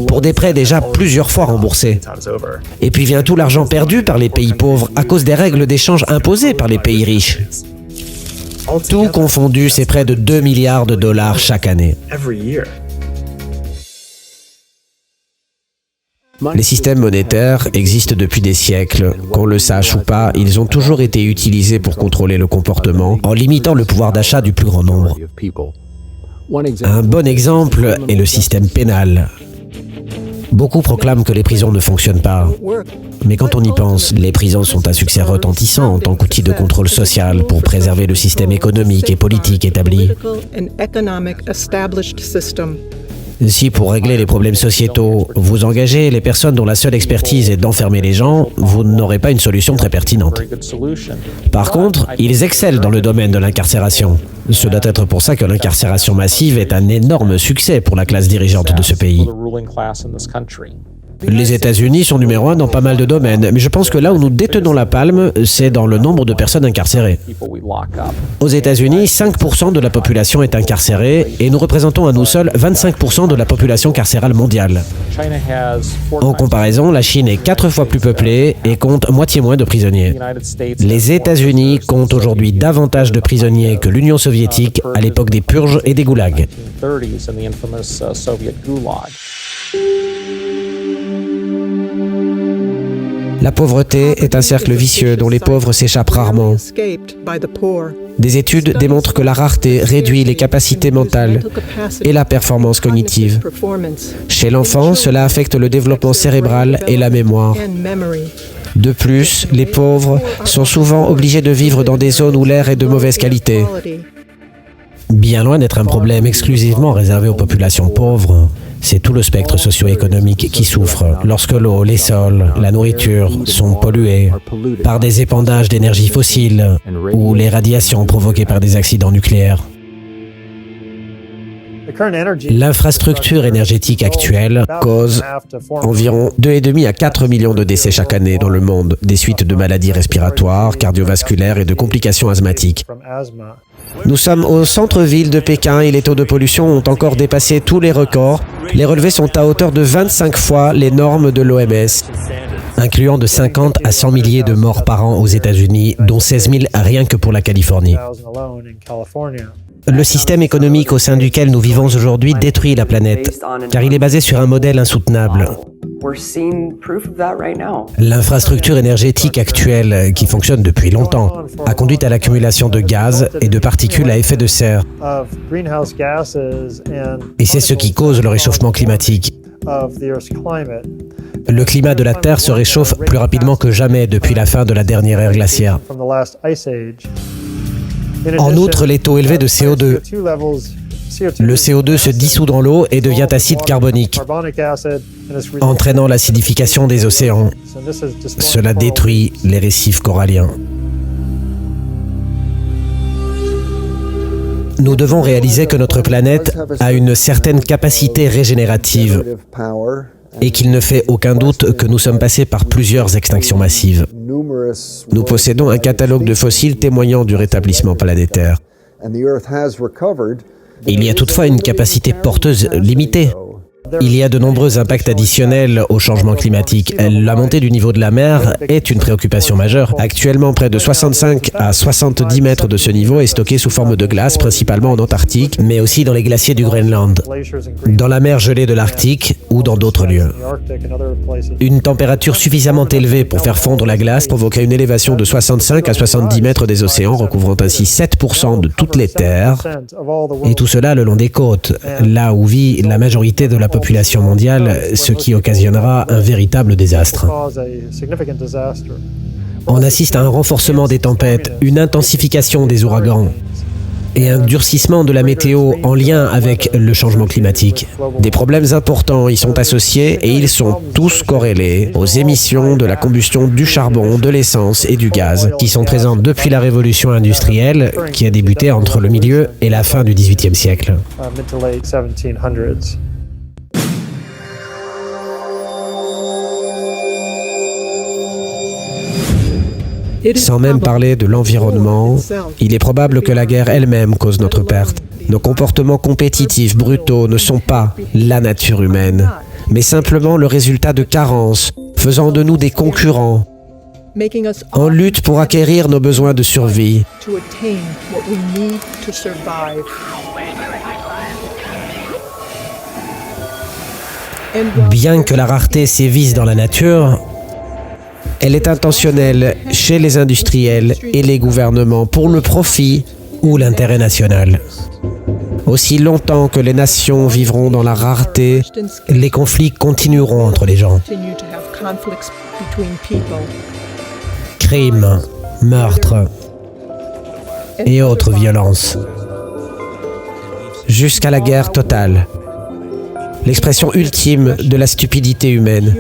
pour des prêts déjà plusieurs fois remboursés. Et puis vient tout l'argent perdu par les pays pauvres à cause des règles d'échange imposées par les pays riches. Tout confondu, c'est près de 2 milliards de dollars chaque année. Les systèmes monétaires existent depuis des siècles. Qu'on le sache ou pas, ils ont toujours été utilisés pour contrôler le comportement en limitant le pouvoir d'achat du plus grand nombre. Un bon exemple est le système pénal. Beaucoup proclament que les prisons ne fonctionnent pas. Mais quand on y pense, les prisons sont un succès retentissant en tant qu'outil de contrôle social pour préserver le système économique et politique établi. Si pour régler les problèmes sociétaux, vous engagez les personnes dont la seule expertise est d'enfermer les gens, vous n'aurez pas une solution très pertinente. Par contre, ils excellent dans le domaine de l'incarcération. Ce doit être pour ça que l'incarcération massive est un énorme succès pour la classe dirigeante de ce pays. Les États-Unis sont numéro 1 dans pas mal de domaines, mais je pense que là où nous détenons la palme, c'est dans le nombre de personnes incarcérées. Aux États-Unis, 5% de la population est incarcérée et nous représentons à nous seuls 25% de la population carcérale mondiale. En comparaison, la Chine est 4 fois plus peuplée et compte moitié moins de prisonniers. Les États-Unis comptent aujourd'hui davantage de prisonniers que l'Union soviétique à l'époque des purges et des goulags. La pauvreté est un cercle vicieux dont les pauvres s'échappent rarement. Des études démontrent que la rareté réduit les capacités mentales et la performance cognitive. Chez l'enfant, cela affecte le développement cérébral et la mémoire. De plus, les pauvres sont souvent obligés de vivre dans des zones où l'air est de mauvaise qualité. Bien loin d'être un problème exclusivement réservé aux populations pauvres, c'est tout le spectre socio-économique qui souffre lorsque l'eau, les sols, la nourriture sont pollués par des épandages d'énergie fossile ou les radiations provoquées par des accidents nucléaires. L'infrastructure énergétique actuelle cause environ 2,5 à 4 millions de décès chaque année dans le monde, des suites de maladies respiratoires, cardiovasculaires et de complications asthmatiques. Nous sommes au centre-ville de Pékin et les taux de pollution ont encore dépassé tous les records. Les relevés sont à hauteur de 25 fois les normes de l'OMS, incluant de 50 à 100 milliers de morts par an aux États-Unis, dont 16 000 rien que pour la Californie. Le système économique au sein duquel nous vivons aujourd'hui détruit la planète, car il est basé sur un modèle insoutenable. L'infrastructure énergétique actuelle, qui fonctionne depuis longtemps, a conduit à l'accumulation de gaz et de particules à effet de serre. Et c'est ce qui cause le réchauffement climatique. Le climat de la Terre se réchauffe plus rapidement que jamais depuis la fin de la dernière ère glaciaire. En outre, les taux élevés de CO2. Le CO2 se dissout dans l'eau et devient acide carbonique, entraînant l'acidification des océans. Cela détruit les récifs coralliens. Nous devons réaliser que notre planète a une certaine capacité régénérative et qu'il ne fait aucun doute que nous sommes passés par plusieurs extinctions massives. Nous possédons un catalogue de fossiles témoignant du rétablissement planétaire. Il y a toutefois une capacité porteuse limitée. Il y a de nombreux impacts additionnels au changement climatique. La montée du niveau de la mer est une préoccupation majeure. Actuellement, près de 65 à 70 mètres de ce niveau est stocké sous forme de glace, principalement en Antarctique, mais aussi dans les glaciers du Groenland, dans la mer gelée de l'Arctique ou dans d'autres lieux. Une température suffisamment élevée pour faire fondre la glace provoquerait une élévation de 65 à 70 mètres des océans, recouvrant ainsi 7% de toutes les terres, et tout cela le long des côtes, là où vit la majorité de la population mondiale, ce qui occasionnera un véritable désastre. On assiste à un renforcement des tempêtes, une intensification des ouragans et un durcissement de la météo en lien avec le changement climatique. Des problèmes importants y sont associés et ils sont tous corrélés aux émissions de la combustion du charbon, de l'essence et du gaz, qui sont présents depuis la révolution industrielle qui a débuté entre le milieu et la fin du XVIIIe siècle. Sans même parler de l'environnement, il est probable que la guerre elle-même cause notre perte. Nos comportements compétitifs brutaux ne sont pas la nature humaine, mais simplement le résultat de carences, faisant de nous des concurrents, en lutte pour acquérir nos besoins de survie. Bien que la rareté sévisse dans la nature, elle est intentionnelle chez les industriels et les gouvernements pour le profit ou l'intérêt national. Aussi longtemps que les nations vivront dans la rareté, les conflits continueront entre les gens. Crimes, meurtres et autres violences. Jusqu'à la guerre totale. L'expression ultime de la stupidité humaine.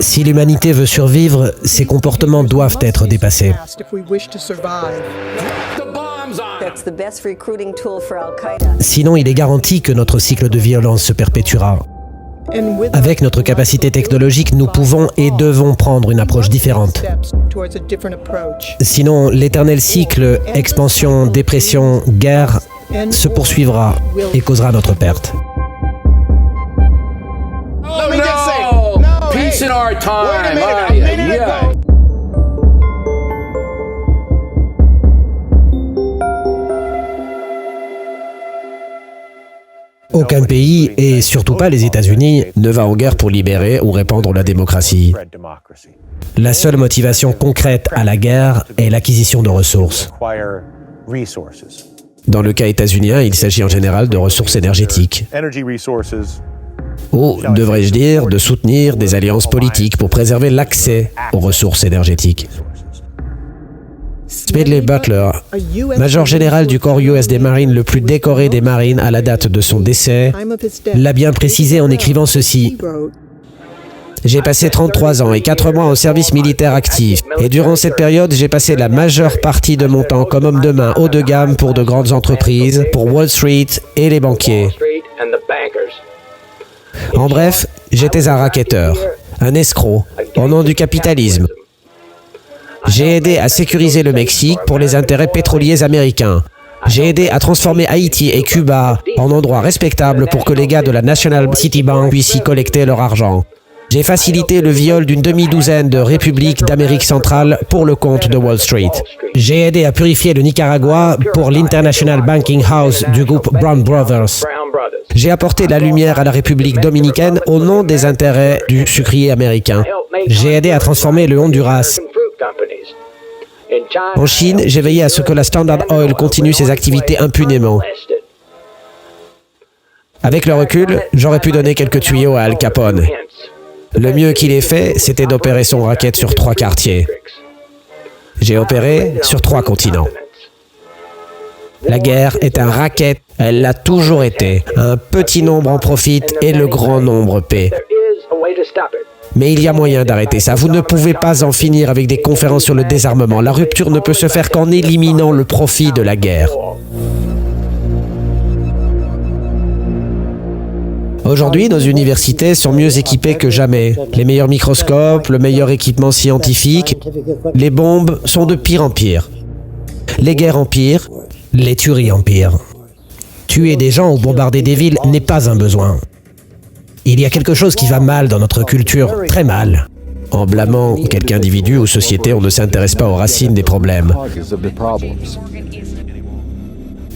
Si l'humanité veut survivre, ses comportements doivent être dépassés. Sinon, il est garanti que notre cycle de violence se perpétuera. Avec notre capacité technologique, nous pouvons et devons prendre une approche différente. Sinon, l'éternel cycle expansion, dépression, guerre se poursuivra et causera notre perte. Peace in our time. Aucun pays, et surtout pas les États-Unis, ne va en guerre pour libérer ou répandre la démocratie. La seule motivation concrète à la guerre est l'acquisition de ressources. Dans le cas états-unien, il s'agit en général de ressources énergétiques. Ou, devrais-je dire, de soutenir des alliances politiques pour préserver l'accès aux ressources énergétiques. Smedley Butler, major général du corps US des Marines le plus décoré des Marines à la date de son décès, l'a bien précisé en écrivant ceci. J'ai passé 33 ans et 4 mois au service militaire actif. Et durant cette période, j'ai passé la majeure partie de mon temps comme homme de main haut de gamme pour de grandes entreprises, pour Wall Street et les banquiers. En bref, j'étais un racketteur, un escroc, au nom du capitalisme. J'ai aidé à sécuriser le Mexique pour les intérêts pétroliers américains. J'ai aidé à transformer Haïti et Cuba en endroits respectables pour que les gars de la National City Bank puissent y collecter leur argent. J'ai facilité le viol d'une demi-douzaine de républiques d'Amérique centrale pour le compte de Wall Street. J'ai aidé à purifier le Nicaragua pour l'International Banking House du groupe Brown Brothers. J'ai apporté la lumière à la République dominicaine au nom des intérêts du sucrier américain. J'ai aidé à transformer le Honduras. En Chine, j'ai veillé à ce que la Standard Oil continue ses activités impunément. Avec le recul, j'aurais pu donner quelques tuyaux à Al Capone. Le mieux qu'il ait fait, c'était d'opérer son racket sur 3 quartiers. J'ai opéré sur 3 continents. La guerre est un racket, elle l'a toujours été. Un petit nombre en profite et le grand nombre paie. Mais il y a moyen d'arrêter ça. Vous ne pouvez pas en finir avec des conférences sur le désarmement. La rupture ne peut se faire qu'en éliminant le profit de la guerre. Aujourd'hui, nos universités sont mieux équipées que jamais. Les meilleurs microscopes, le meilleur équipement scientifique. Les bombes sont de pire en pire. Les guerres empirent, les tueries empirent. Tuer des gens ou bombarder des villes n'est pas un besoin. Il y a quelque chose qui va mal dans notre culture, très mal. En blâmant quelque individu ou société, on ne s'intéresse pas aux racines des problèmes.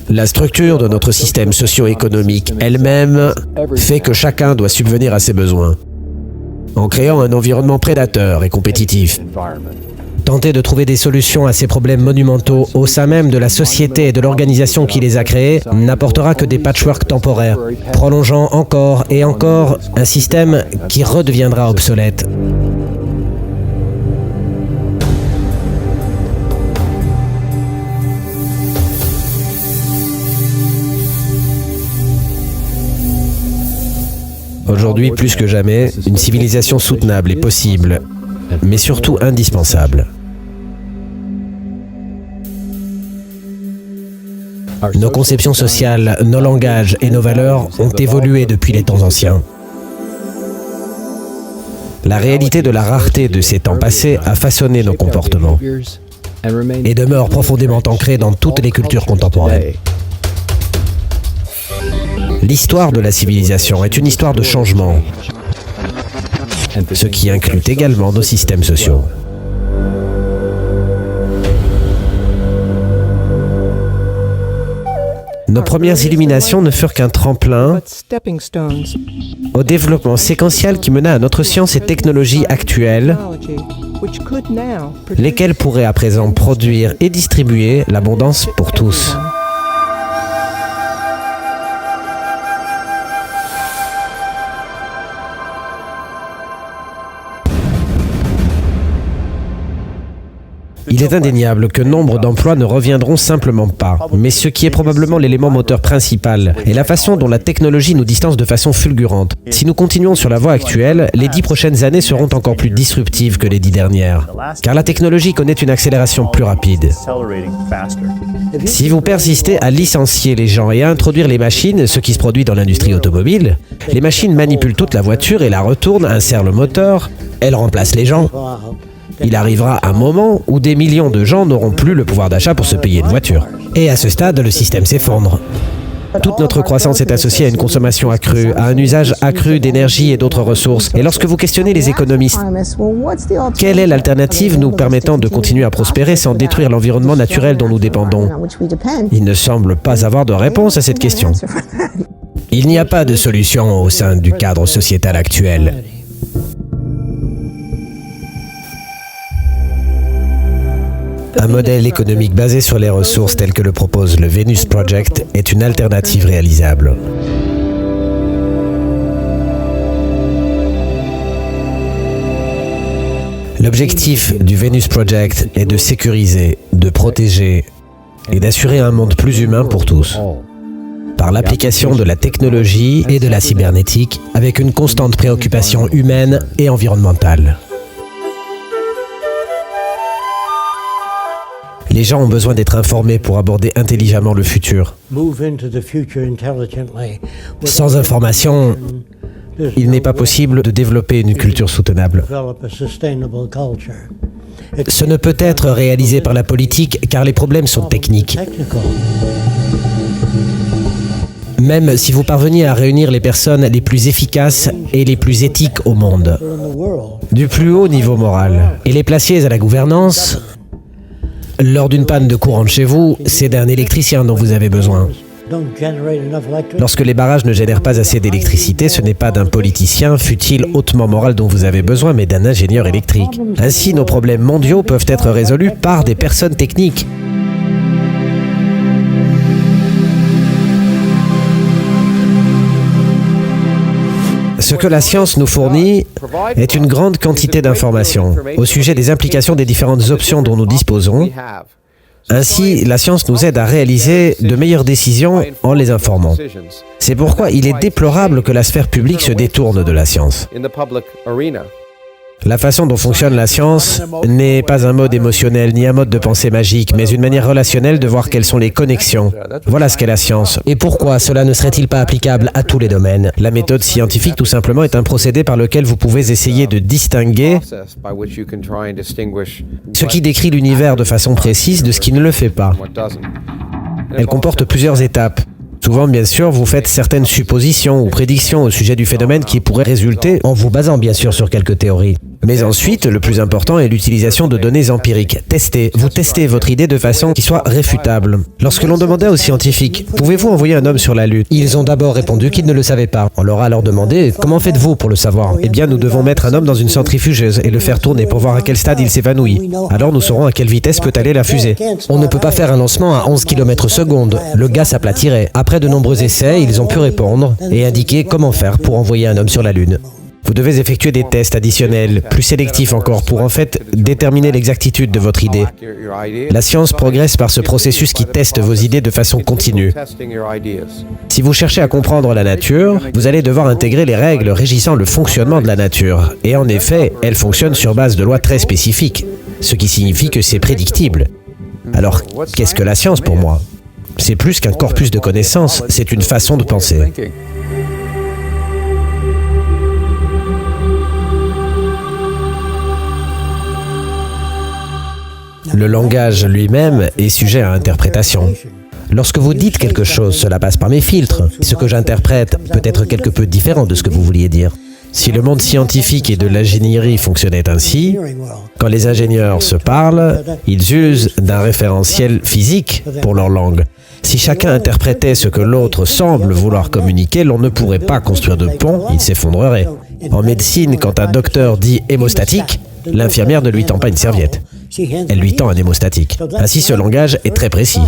La structure de notre système socio-économique elle-même fait que chacun doit subvenir à ses besoins, en créant un environnement prédateur et compétitif. Tenter de trouver des solutions à ces problèmes monumentaux au sein même de la société et de l'organisation qui les a créés n'apportera que des patchworks temporaires, prolongeant encore et encore un système qui redeviendra obsolète. Aujourd'hui, plus que jamais, une civilisation soutenable est possible, mais surtout indispensable. Nos conceptions sociales, nos langages et nos valeurs ont évolué depuis les temps anciens. La réalité de la rareté de ces temps passés a façonné nos comportements et demeure profondément ancrée dans toutes les cultures contemporaines. L'histoire de la civilisation est une histoire de changement, ce qui inclut également nos systèmes sociaux. Nos premières illuminations ne furent qu'un tremplin au développement séquentiel qui mena à notre science et technologie actuelles, lesquelles pourraient à présent produire et distribuer l'abondance pour tous. Il est indéniable que nombre d'emplois ne reviendront simplement pas, mais ce qui est probablement l'élément moteur principal est la façon dont la technologie nous distance de façon fulgurante. Si nous continuons sur la voie actuelle, les 10 prochaines années seront encore plus disruptives que les 10 dernières, car la technologie connaît une accélération plus rapide. Si vous persistez à licencier les gens et à introduire les machines, ce qui se produit dans l'industrie automobile, les machines manipulent toute la voiture et la retournent, insèrent le moteur, elles remplacent les gens. Il arrivera un moment où des millions de gens n'auront plus le pouvoir d'achat pour se payer une voiture. Et à ce stade, le système s'effondre. Toute notre croissance est associée à une consommation accrue, à un usage accru d'énergie et d'autres ressources. Et lorsque vous questionnez les économistes, quelle est l'alternative nous permettant de continuer à prospérer sans détruire l'environnement naturel dont nous dépendons? Il ne semble pas avoir de réponse à cette question. Il n'y a pas de solution au sein du cadre sociétal actuel. Un modèle économique basé sur les ressources tel que le propose le Venus Project est une alternative réalisable. L'objectif du Venus Project est de sécuriser, de protéger et d'assurer un monde plus humain pour tous, par l'application de la technologie et de la cybernétique avec une constante préoccupation humaine et environnementale. Les gens ont besoin d'être informés pour aborder intelligemment le futur. Sans information, il n'est pas possible de développer une culture soutenable. Ce ne peut être réalisé par la politique car les problèmes sont techniques. Même si vous parveniez à réunir les personnes les plus efficaces et les plus éthiques au monde, du plus haut niveau moral, et les placiez à la gouvernance, lors d'une panne de courant chez vous, c'est d'un électricien dont vous avez besoin. Lorsque les barrages ne génèrent pas assez d'électricité, ce n'est pas d'un politicien, fût-il hautement moral, dont vous avez besoin, mais d'un ingénieur électrique. Ainsi, nos problèmes mondiaux peuvent être résolus par des personnes techniques. Ce que la science nous fournit est une grande quantité d'informations au sujet des implications des différentes options dont nous disposons. Ainsi, la science nous aide à réaliser de meilleures décisions en les informant. C'est pourquoi il est déplorable que la sphère publique se détourne de la science. La façon dont fonctionne la science n'est pas un mode émotionnel ni un mode de pensée magique, mais une manière relationnelle de voir quelles sont les connexions. Voilà ce qu'est la science. Et pourquoi cela ne serait-il pas applicable à tous les domaines? La méthode scientifique, tout simplement, est un procédé par lequel vous pouvez essayer de distinguer ce qui décrit l'univers de façon précise de ce qui ne le fait pas. Elle comporte plusieurs étapes. Souvent, bien sûr, vous faites certaines suppositions ou prédictions au sujet du phénomène qui pourrait résulter en vous basant bien sûr sur quelques théories. Mais ensuite, le plus important est l'utilisation de données empiriques. Vous testez votre idée de façon qui soit réfutable. Lorsque l'on demandait aux scientifiques « Pouvez-vous envoyer un homme sur la Lune ?» Ils ont d'abord répondu qu'ils ne le savaient pas. On leur a alors demandé « Comment faites-vous pour le savoir ?» Eh bien, nous devons mettre un homme dans une centrifugeuse et le faire tourner pour voir à quel stade il s'évanouit. Alors nous saurons à quelle vitesse peut aller la fusée. On ne peut pas faire un lancement à 11 km/s. Le gaz s'aplatirait. Après de nombreux essais, ils ont pu répondre et indiquer comment faire pour envoyer un homme sur la Lune. Vous devez effectuer des tests additionnels, plus sélectifs encore, pour en fait déterminer l'exactitude de votre idée. La science progresse par ce processus qui teste vos idées de façon continue. Si vous cherchez à comprendre la nature, vous allez devoir intégrer les règles régissant le fonctionnement de la nature. Et en effet, elle fonctionne sur base de lois très spécifiques, ce qui signifie que c'est prédictible. Alors, qu'est-ce que la science pour moi? C'est plus qu'un corpus de connaissances, c'est une façon de penser. Le langage lui-même est sujet à interprétation. Lorsque vous dites quelque chose, cela passe par mes filtres. Ce que j'interprète peut être quelque peu différent de ce que vous vouliez dire. Si le monde scientifique et de l'ingénierie fonctionnait ainsi, quand les ingénieurs se parlent, ils usent d'un référentiel physique pour leur langue. Si chacun interprétait ce que l'autre semble vouloir communiquer, l'on ne pourrait pas construire de pont, il s'effondrerait. En médecine, quand un docteur dit hémostatique, l'infirmière ne lui tend pas une serviette. Elle lui tend un hémostatique. Ainsi, ce langage est très précis.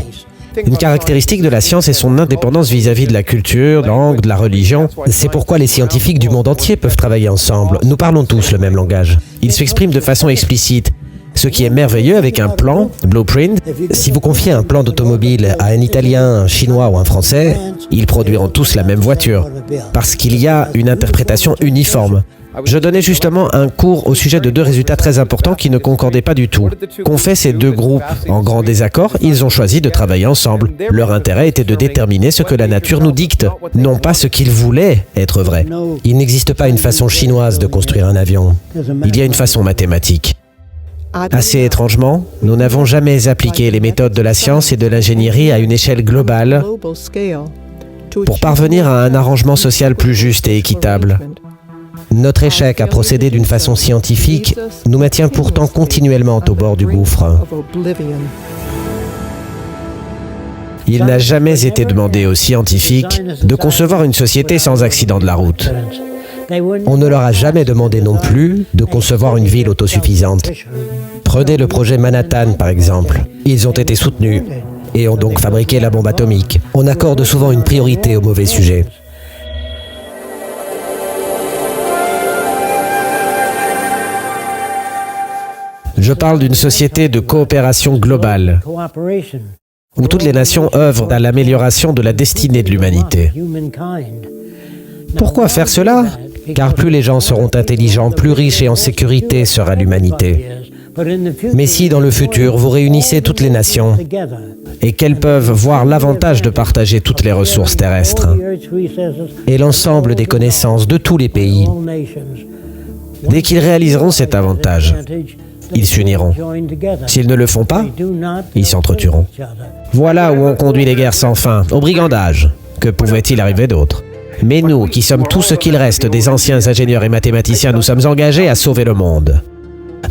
Une caractéristique de la science est son indépendance vis-à-vis de la culture, de la langue, de la religion. C'est pourquoi les scientifiques du monde entier peuvent travailler ensemble. Nous parlons tous le même langage. Ils s'expriment de façon explicite. Ce qui est merveilleux avec un plan, blueprint, si vous confiez un plan d'automobile à un Italien, un Chinois ou un Français, ils produiront tous la même voiture, parce qu'il y a une interprétation uniforme. Je donnais justement un cours au sujet de deux résultats très importants qui ne concordaient pas du tout. Qu'ont fait ces deux groupes en grand désaccord? Ils ont choisi de travailler ensemble. Leur intérêt était de déterminer ce que la nature nous dicte, non pas ce qu'ils voulaient être vrai. Il n'existe pas une façon chinoise de construire un avion. Il y a une façon mathématique. Assez étrangement, nous n'avons jamais appliqué les méthodes de la science et de l'ingénierie à une échelle globale pour parvenir à un arrangement social plus juste et équitable. Notre échec à procéder d'une façon scientifique nous maintient pourtant continuellement au bord du gouffre. Il n'a jamais été demandé aux scientifiques de concevoir une société sans accident de la route. On ne leur a jamais demandé non plus de concevoir une ville autosuffisante. Prenez le projet Manhattan, par exemple. Ils ont été soutenus et ont donc fabriqué la bombe atomique. On accorde souvent une priorité aux mauvais sujets. Je parle d'une société de coopération globale, où toutes les nations œuvrent à l'amélioration de la destinée de l'humanité. Pourquoi faire cela? Car plus les gens seront intelligents, plus riches et en sécurité sera l'humanité. Mais si dans le futur vous réunissez toutes les nations et qu'elles peuvent voir l'avantage de partager toutes les ressources terrestres et l'ensemble des connaissances de tous les pays, dès qu'ils réaliseront cet avantage, ils s'uniront. S'ils ne le font pas, ils s'entretueront. Voilà où on conduit les guerres sans fin, au brigandage. Que pouvait-il arriver d'autre? Mais nous, qui sommes tout ce qu'il reste des anciens ingénieurs et mathématiciens, nous sommes engagés à sauver le monde.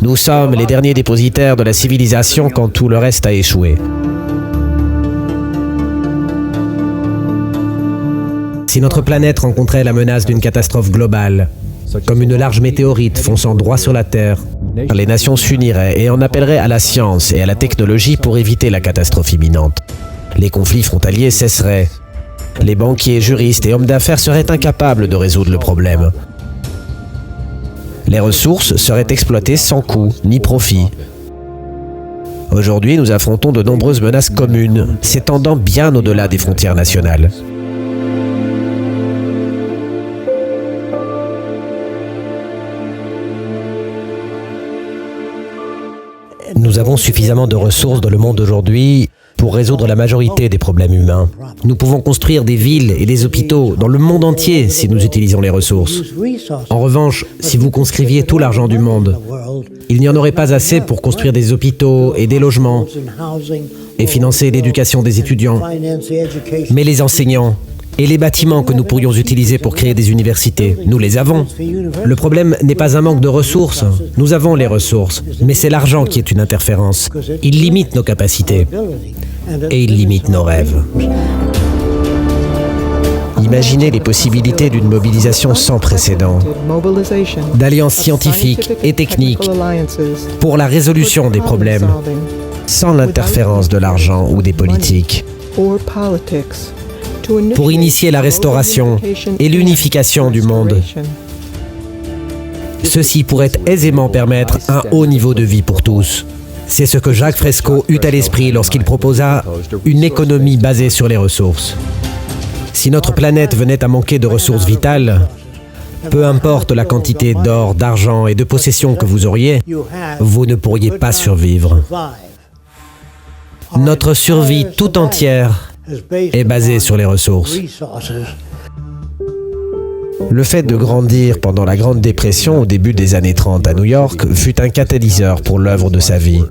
Nous sommes les derniers dépositaires de la civilisation quand tout le reste a échoué. Si notre planète rencontrait la menace d'une catastrophe globale, comme une large météorite fonçant droit sur la Terre, les nations s'uniraient et en appelleraient à la science et à la technologie pour éviter la catastrophe imminente. Les conflits frontaliers cesseraient. Les banquiers, juristes et hommes d'affaires seraient incapables de résoudre le problème. Les ressources seraient exploitées sans coût ni profit. Aujourd'hui, nous affrontons de nombreuses menaces communes, s'étendant bien au-delà des frontières nationales. Nous avons suffisamment de ressources dans le monde aujourd'hui pour résoudre la majorité des problèmes humains. Nous pouvons construire des villes et des hôpitaux dans le monde entier si nous utilisons les ressources. En revanche, si vous conscriviez tout l'argent du monde, il n'y en aurait pas assez pour construire des hôpitaux et des logements et financer l'éducation des étudiants. Mais les enseignants et les bâtiments que nous pourrions utiliser pour créer des universités, nous les avons. Le problème n'est pas un manque de ressources. Nous avons les ressources, mais c'est l'argent qui est une interférence. Il limite nos capacités et il limite nos rêves. Imaginez les possibilités d'une mobilisation sans précédent, d'alliances scientifiques et techniques pour la résolution des problèmes, sans l'interférence de l'argent ou des politiques. Pour initier la restauration et l'unification du monde. Ceci pourrait aisément permettre un haut niveau de vie pour tous. C'est ce que Jacques Fresco eut à l'esprit lorsqu'il proposa une économie basée sur les ressources. Si notre planète venait à manquer de ressources vitales, peu importe la quantité d'or, d'argent et de possessions que vous auriez, vous ne pourriez pas survivre. Notre survie tout entière est basé sur les ressources. Le fait de grandir pendant la Grande Dépression au début des années 30 à New York fut un catalyseur pour l'œuvre de sa vie.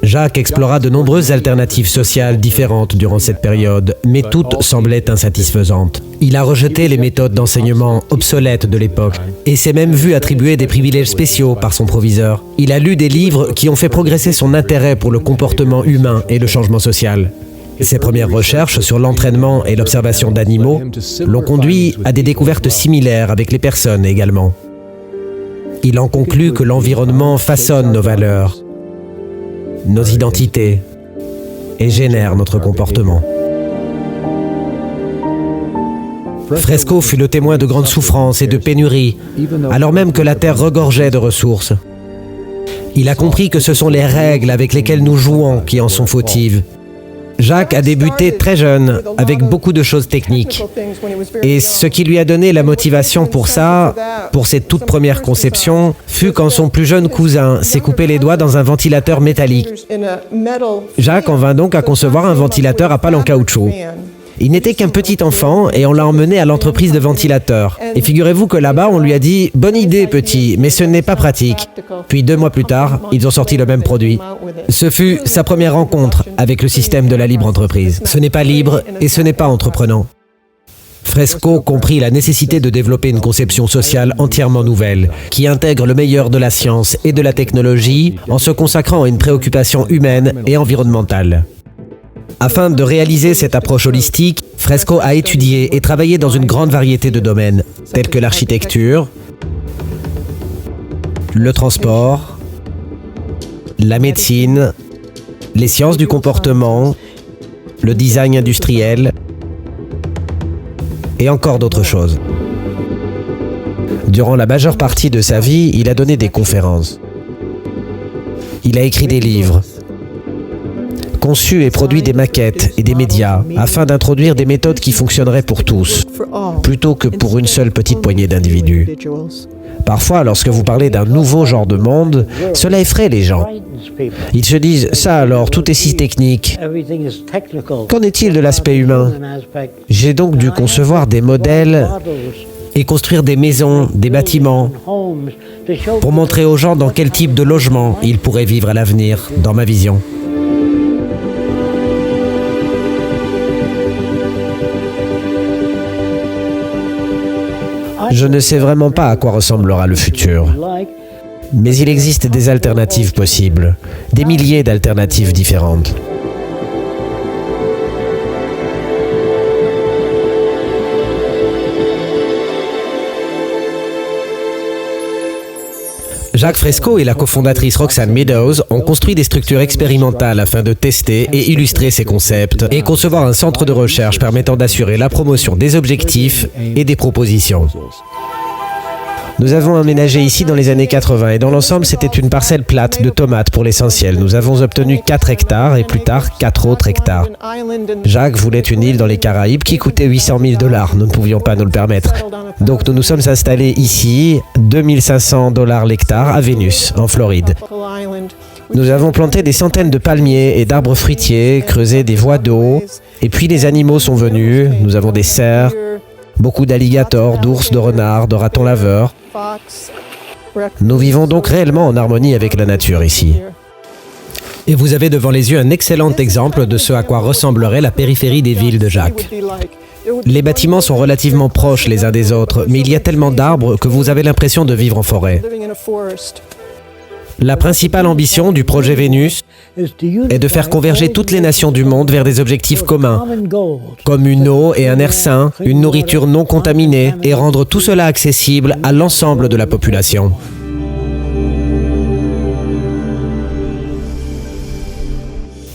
Jacques explora de nombreuses alternatives sociales différentes durant cette période, mais toutes semblaient insatisfaisantes. Il a rejeté les méthodes d'enseignement obsolètes de l'époque et s'est même vu attribuer des privilèges spéciaux par son proviseur. Il a lu des livres qui ont fait progresser son intérêt pour le comportement humain et le changement social. Ses premières recherches sur l'entraînement et l'observation d'animaux l'ont conduit à des découvertes similaires avec les personnes également. Il en conclut que l'environnement façonne nos valeurs, nos identités et génère notre comportement. Fresco fut le témoin de grandes souffrances et de pénuries, alors même que la Terre regorgeait de ressources. Il a compris que ce sont les règles avec lesquelles nous jouons qui en sont fautives. Jacques a débuté très jeune, avec beaucoup de choses techniques. Et ce qui lui a donné la motivation pour ça, pour ses toutes premières conceptions, fut quand son plus jeune cousin s'est coupé les doigts dans un ventilateur métallique. Jacques en vint donc à concevoir un ventilateur à pales en caoutchouc. Il n'était qu'un petit enfant et on l'a emmené à l'entreprise de ventilateurs. Et figurez-vous que là-bas, on lui a dit « Bonne idée, petit, mais ce n'est pas pratique ». Puis 2 mois plus tard, ils ont sorti le même produit. Ce fut sa première rencontre avec le système de la libre entreprise. Ce n'est pas libre et ce n'est pas entreprenant. Fresco comprit la nécessité de développer une conception sociale entièrement nouvelle, qui intègre le meilleur de la science et de la technologie en se consacrant à une préoccupation humaine et environnementale. Afin de réaliser cette approche holistique, Fresco a étudié et travaillé dans une grande variété de domaines, tels que l'architecture, le transport, la médecine, les sciences du comportement, le design industriel et encore d'autres choses. Durant la majeure partie de sa vie, il a donné des conférences. Il a écrit des livres, conçu et produit des maquettes et des médias afin d'introduire des méthodes qui fonctionneraient pour tous, plutôt que pour une seule petite poignée d'individus. Parfois, lorsque vous parlez d'un nouveau genre de monde, cela effraie les gens. Ils se disent « ça alors, tout est si technique. Qu'en est-il de l'aspect humain ?» J'ai donc dû concevoir des modèles et construire des maisons, des bâtiments, pour montrer aux gens dans quel type de logement ils pourraient vivre à l'avenir, dans ma vision. Je ne sais vraiment pas à quoi ressemblera le futur, mais il existe des alternatives possibles, des milliers d'alternatives différentes. Jacques Fresco et la cofondatrice Roxanne Meadows ont construit des structures expérimentales afin de tester et illustrer ces concepts et concevoir un centre de recherche permettant d'assurer la promotion des objectifs et des propositions. Nous avons emménagé ici dans les années 80 et dans l'ensemble, c'était une parcelle plate de tomates pour l'essentiel. Nous avons obtenu 4 hectares et plus tard 4 autres hectares. Jacques voulait une île dans les Caraïbes qui coûtait 800 000 $. Nous ne pouvions pas nous le permettre. Donc nous nous sommes installés ici, 2500 $ l'hectare à Vénus, en Floride. Nous avons planté des centaines de palmiers et d'arbres fruitiers, creusé des voies d'eau, et puis les animaux sont venus. Nous avons des cerfs, beaucoup d'alligators, d'ours, de renards, de ratons laveurs. Nous vivons donc réellement en harmonie avec la nature ici. Et vous avez devant les yeux un excellent exemple de ce à quoi ressemblerait la périphérie des villes de Jacques. Les bâtiments sont relativement proches les uns des autres, mais il y a tellement d'arbres que vous avez l'impression de vivre en forêt. La principale ambition du projet Vénus est de faire converger toutes les nations du monde vers des objectifs communs, comme une eau et un air sain, une nourriture non contaminée, et rendre tout cela accessible à l'ensemble de la population.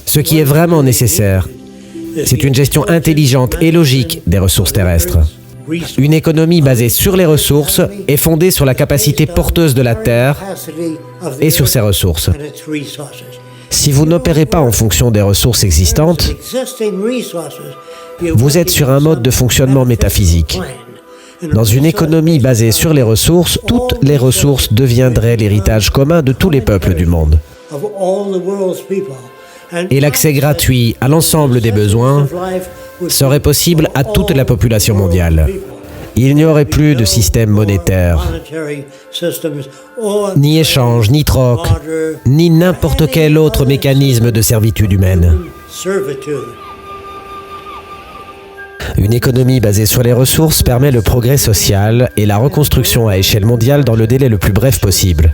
Ce qui est vraiment nécessaire, c'est une gestion intelligente et logique des ressources terrestres. Une économie basée sur les ressources est fondée sur la capacité porteuse de la Terre et sur ses ressources. Si vous n'opérez pas en fonction des ressources existantes, vous êtes sur un mode de fonctionnement métaphysique. Dans une économie basée sur les ressources, toutes les ressources deviendraient l'héritage commun de tous les peuples du monde. Et l'accès gratuit à l'ensemble des besoins serait possible à toute la population mondiale. Il n'y aurait plus de système monétaire, ni échange, ni troc, ni n'importe quel autre mécanisme de servitude humaine. Une économie basée sur les ressources permet le progrès social et la reconstruction à échelle mondiale dans le délai le plus bref possible.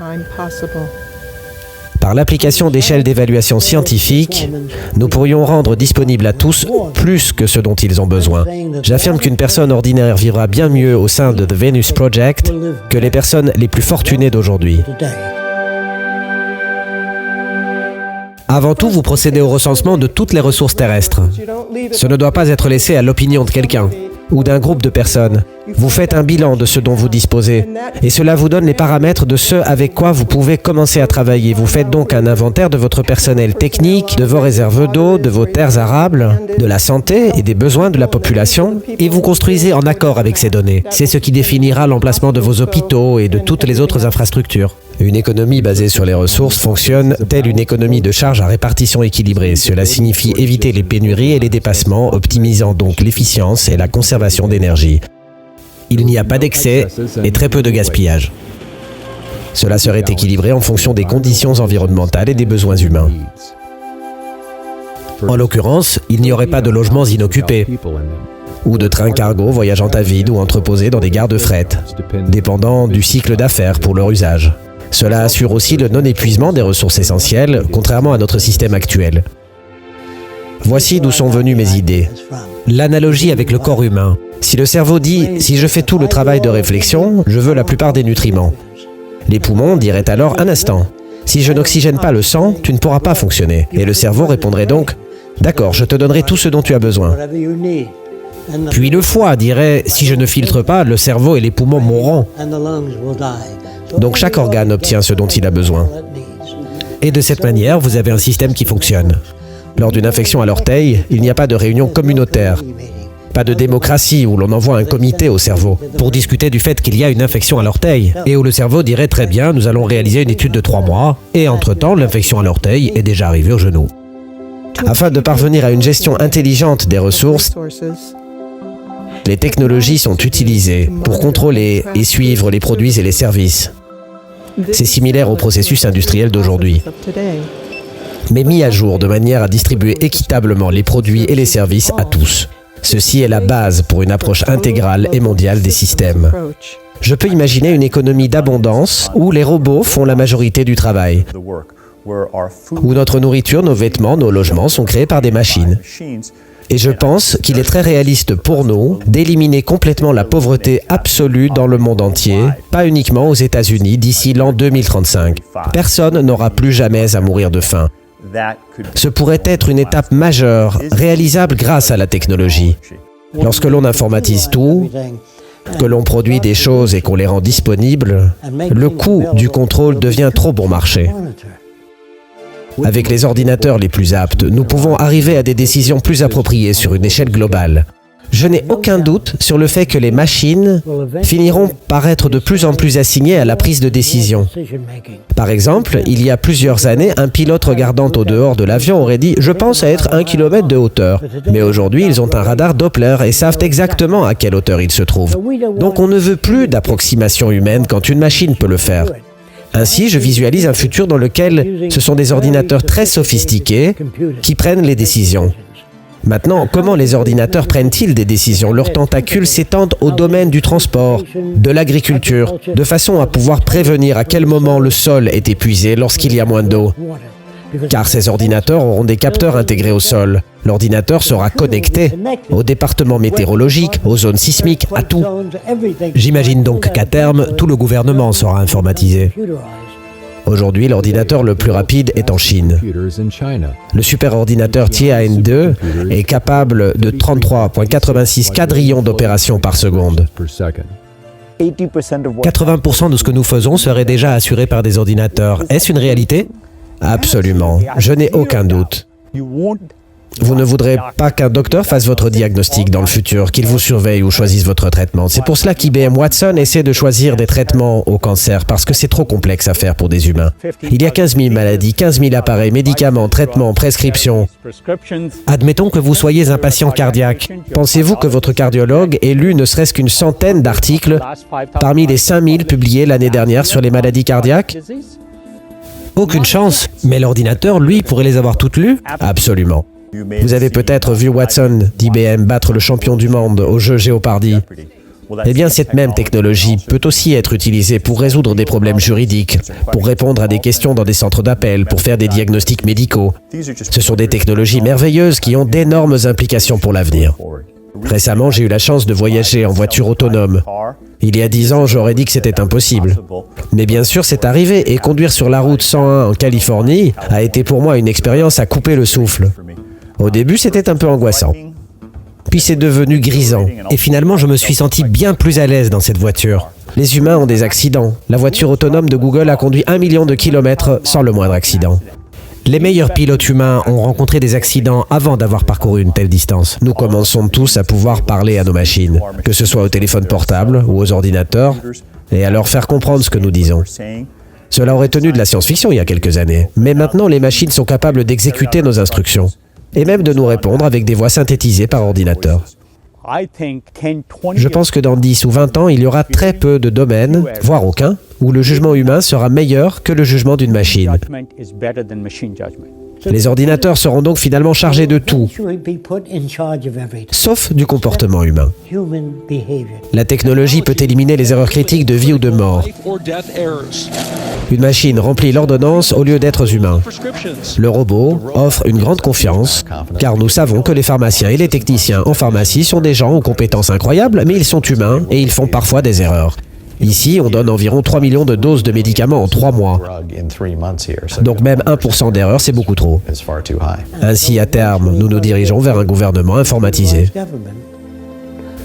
Par l'application d'échelles d'évaluation scientifique, nous pourrions rendre disponible à tous plus que ce dont ils ont besoin. J'affirme qu'une personne ordinaire vivra bien mieux au sein de The Venus Project que les personnes les plus fortunées d'aujourd'hui. Avant tout, vous procédez au recensement de toutes les ressources terrestres. Ce ne doit pas être laissé à l'opinion de quelqu'un ou d'un groupe de personnes. Vous faites un bilan de ce dont vous disposez et cela vous donne les paramètres de ce avec quoi vous pouvez commencer à travailler. Vous faites donc un inventaire de votre personnel technique, de vos réserves d'eau, de vos terres arables, de la santé et des besoins de la population et vous construisez en accord avec ces données. C'est ce qui définira l'emplacement de vos hôpitaux et de toutes les autres infrastructures. Une économie basée sur les ressources fonctionne telle une économie de charges à répartition équilibrée. Cela signifie éviter les pénuries et les dépassements, optimisant donc l'efficience et la conservation d'énergie. Il n'y a pas d'excès et très peu de gaspillage. Cela serait équilibré en fonction des conditions environnementales et des besoins humains. En l'occurrence, il n'y aurait pas de logements inoccupés ou de trains cargo voyageant à vide ou entreposés dans des gares de fret, dépendant du cycle d'affaires pour leur usage. Cela assure aussi le non-épuisement des ressources essentielles, contrairement à notre système actuel. Voici d'où sont venues mes idées. L'analogie avec le corps humain. Si le cerveau dit « si je fais tout le travail de réflexion, je veux la plupart des nutriments », les poumons diraient alors « un instant, si je n'oxygène pas le sang, tu ne pourras pas fonctionner ». Et le cerveau répondrait donc « d'accord, je te donnerai tout ce dont tu as besoin ». Puis le foie dirait « si je ne filtre pas, le cerveau et les poumons mourront ». Donc chaque organe obtient ce dont il a besoin. Et de cette manière, vous avez un système qui fonctionne. Lors d'une infection à l'orteil, il n'y a pas de réunion communautaire. Pas de démocratie où l'on envoie un comité au cerveau pour discuter du fait qu'il y a une infection à l'orteil et où le cerveau dirait très bien, nous allons réaliser une étude de 3 mois et entre-temps, l'infection à l'orteil est déjà arrivée au genou. Afin de parvenir à une gestion intelligente des ressources, les technologies sont utilisées pour contrôler et suivre les produits et les services. C'est similaire au processus industriel d'aujourd'hui, mais mis à jour de manière à distribuer équitablement les produits et les services à tous. Ceci est la base pour une approche intégrale et mondiale des systèmes. Je peux imaginer une économie d'abondance où les robots font la majorité du travail, où notre nourriture, nos vêtements, nos logements sont créés par des machines. Et je pense qu'il est très réaliste pour nous d'éliminer complètement la pauvreté absolue dans le monde entier, pas uniquement aux États-Unis d'ici l'an 2035. Personne n'aura plus jamais à mourir de faim. Ce pourrait être une étape majeure, réalisable grâce à la technologie. Lorsque l'on informatise tout, que l'on produit des choses et qu'on les rend disponibles, le coût du contrôle devient trop bon marché. Avec les ordinateurs les plus aptes, nous pouvons arriver à des décisions plus appropriées sur une échelle globale. Je n'ai aucun doute sur le fait que les machines finiront par être de plus en plus assignées à la prise de décision. Par exemple, il y a plusieurs années, un pilote regardant au dehors de l'avion aurait dit « je pense à être 1 km de hauteur ». Mais aujourd'hui, ils ont un radar Doppler et savent exactement à quelle hauteur ils se trouvent. Donc on ne veut plus d'approximation humaine quand une machine peut le faire. Ainsi, je visualise un futur dans lequel ce sont des ordinateurs très sophistiqués qui prennent les décisions. Maintenant, comment les ordinateurs prennent-ils des décisions? Leurs tentacules s'étendent au domaine du transport, de l'agriculture, de façon à pouvoir prévenir à quel moment le sol est épuisé lorsqu'il y a moins d'eau. Car ces ordinateurs auront des capteurs intégrés au sol. L'ordinateur sera connecté au département météorologique, aux zones sismiques, à tout. J'imagine donc qu'à terme, tout le gouvernement sera informatisé. Aujourd'hui, l'ordinateur le plus rapide est en Chine. Le superordinateur Tianhe-2 est capable de 33,86 quadrillons d'opérations par seconde. 80% de ce que nous faisons serait déjà assuré par des ordinateurs. Est-ce une réalité? Absolument. Je n'ai aucun doute. Vous ne voudrez pas qu'un docteur fasse votre diagnostic dans le futur, qu'il vous surveille ou choisisse votre traitement. C'est pour cela qu'IBM Watson essaie de choisir des traitements au cancer, parce que c'est trop complexe à faire pour des humains. Il y a 15 000 maladies, 15 000 appareils, médicaments, traitements, prescriptions. Admettons que vous soyez un patient cardiaque. Pensez-vous que votre cardiologue ait lu ne serait-ce qu'une centaine d'articles parmi les 5000 publiés l'année dernière sur les maladies cardiaques? Aucune chance. Mais l'ordinateur, lui, pourrait les avoir toutes lues? Absolument. Vous avez peut-être vu Watson d'IBM battre le champion du monde au jeu Jeopardy. Eh bien, cette même technologie peut aussi être utilisée pour résoudre des problèmes juridiques, pour répondre à des questions dans des centres d'appel, pour faire des diagnostics médicaux. Ce sont des technologies merveilleuses qui ont d'énormes implications pour l'avenir. Récemment, j'ai eu la chance de voyager en voiture autonome. Il y a 10 ans, j'aurais dit que c'était impossible. Mais bien sûr, c'est arrivé, et conduire sur la route 101 en Californie a été pour moi une expérience à couper le souffle. Au début, c'était un peu angoissant. Puis c'est devenu grisant. Et finalement, je me suis senti bien plus à l'aise dans cette voiture. Les humains ont des accidents. La voiture autonome de Google a conduit 1 million de kilomètres sans le moindre accident. Les meilleurs pilotes humains ont rencontré des accidents avant d'avoir parcouru une telle distance. Nous commençons tous à pouvoir parler à nos machines, que ce soit au téléphone portable ou aux ordinateurs, et à leur faire comprendre ce que nous disons. Cela aurait tenu de la science-fiction il y a quelques années, mais maintenant les machines sont capables d'exécuter nos instructions, et même de nous répondre avec des voix synthétisées par ordinateur. Je pense que dans 10 ou 20 ans, il y aura très peu de domaines, voire aucun, où le jugement humain sera meilleur que le jugement d'une machine. Les ordinateurs seront donc finalement chargés de tout, sauf du comportement humain. La technologie peut éliminer les erreurs critiques de vie ou de mort. Une machine remplit l'ordonnance au lieu d'êtres humains. Le robot offre une grande confiance, car nous savons que les pharmaciens et les techniciens en pharmacie sont des gens aux compétences incroyables, mais ils sont humains et ils font parfois des erreurs. Ici, on donne environ 3 millions de doses de médicaments en 3 mois. Donc même 1% d'erreur, c'est beaucoup trop. Ainsi, à terme, nous nous dirigeons vers un gouvernement informatisé.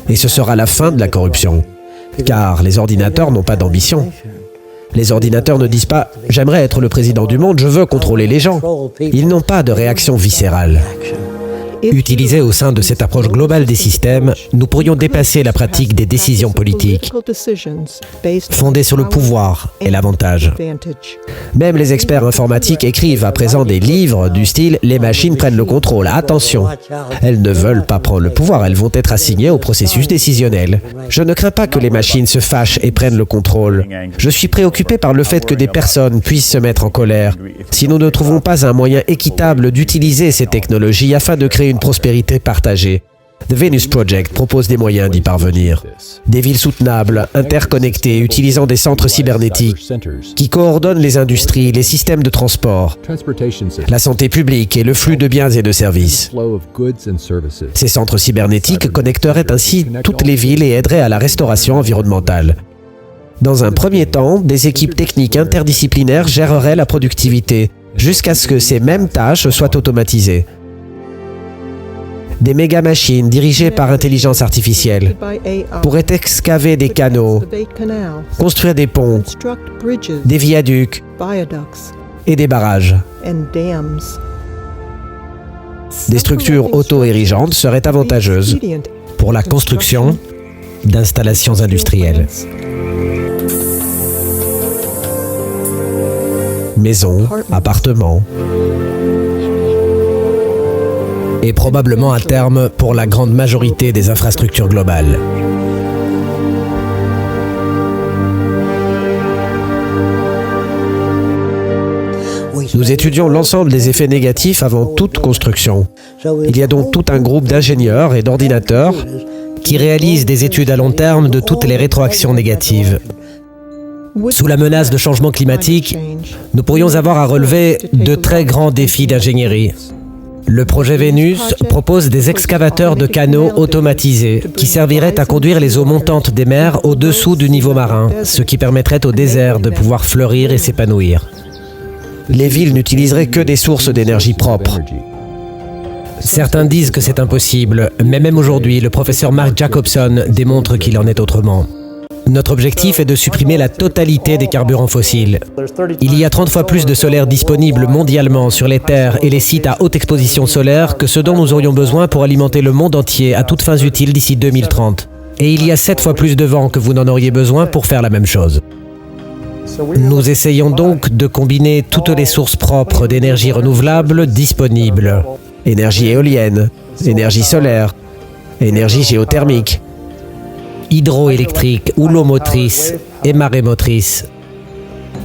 Et ce sera la fin de la corruption. Car les ordinateurs n'ont pas d'ambition. Les ordinateurs ne disent pas « j'aimerais être le président du monde, je veux contrôler les gens ». Ils n'ont pas de réaction viscérale. Utilisés au sein de cette approche globale des systèmes, nous pourrions dépasser la pratique des décisions politiques fondées sur le pouvoir et l'avantage. Même les experts informatiques écrivent à présent des livres du style « Les machines prennent le contrôle, attention ». Elles ne veulent pas prendre le pouvoir, elles vont être assignées au processus décisionnel. Je ne crains pas que les machines se fâchent et prennent le contrôle. Je suis préoccupé par le fait que des personnes puissent se mettre en colère. Si nous ne trouvons pas un moyen équitable d'utiliser ces technologies afin de créer une prospérité partagée. The Venus Project propose des moyens d'y parvenir. Des villes soutenables, interconnectées, utilisant des centres cybernétiques qui coordonnent les industries, les systèmes de transport, la santé publique et le flux de biens et de services. Ces centres cybernétiques connecteraient ainsi toutes les villes et aideraient à la restauration environnementale. Dans un premier temps, des équipes techniques interdisciplinaires géreraient la productivité, jusqu'à ce que ces mêmes tâches soient automatisées. Des méga-machines dirigées par intelligence artificielle pourraient excaver des canaux, construire des ponts, des viaducs et des barrages. Des structures auto-érigeantes seraient avantageuses pour la construction d'installations industrielles. Maisons, appartements, et probablement à terme pour la grande majorité des infrastructures globales. Nous étudions l'ensemble des effets négatifs avant toute construction. Il y a donc tout un groupe d'ingénieurs et d'ordinateurs qui réalisent des études à long terme de toutes les rétroactions négatives. Sous la menace de changement climatique, nous pourrions avoir à relever de très grands défis d'ingénierie. Le projet Vénus propose des excavateurs de canaux automatisés qui serviraient à conduire les eaux montantes des mers au-dessous du niveau marin, ce qui permettrait au désert de pouvoir fleurir et s'épanouir. Les villes n'utiliseraient que des sources d'énergie propres. Certains disent que c'est impossible, mais même aujourd'hui, le professeur Mark Jacobson démontre qu'il en est autrement. Notre objectif est de supprimer la totalité des carburants fossiles. Il y a 30 fois plus de solaire disponible mondialement sur les terres et les sites à haute exposition solaire que ce dont nous aurions besoin pour alimenter le monde entier à toutes fins utiles d'ici 2030. Et il y a 7 fois plus de vent que vous n'en auriez besoin pour faire la même chose. Nous essayons donc de combiner toutes les sources propres d'énergie renouvelable disponibles. Énergie éolienne, énergie solaire, énergie géothermique, hydroélectrique, houlomotrice et marémotrice.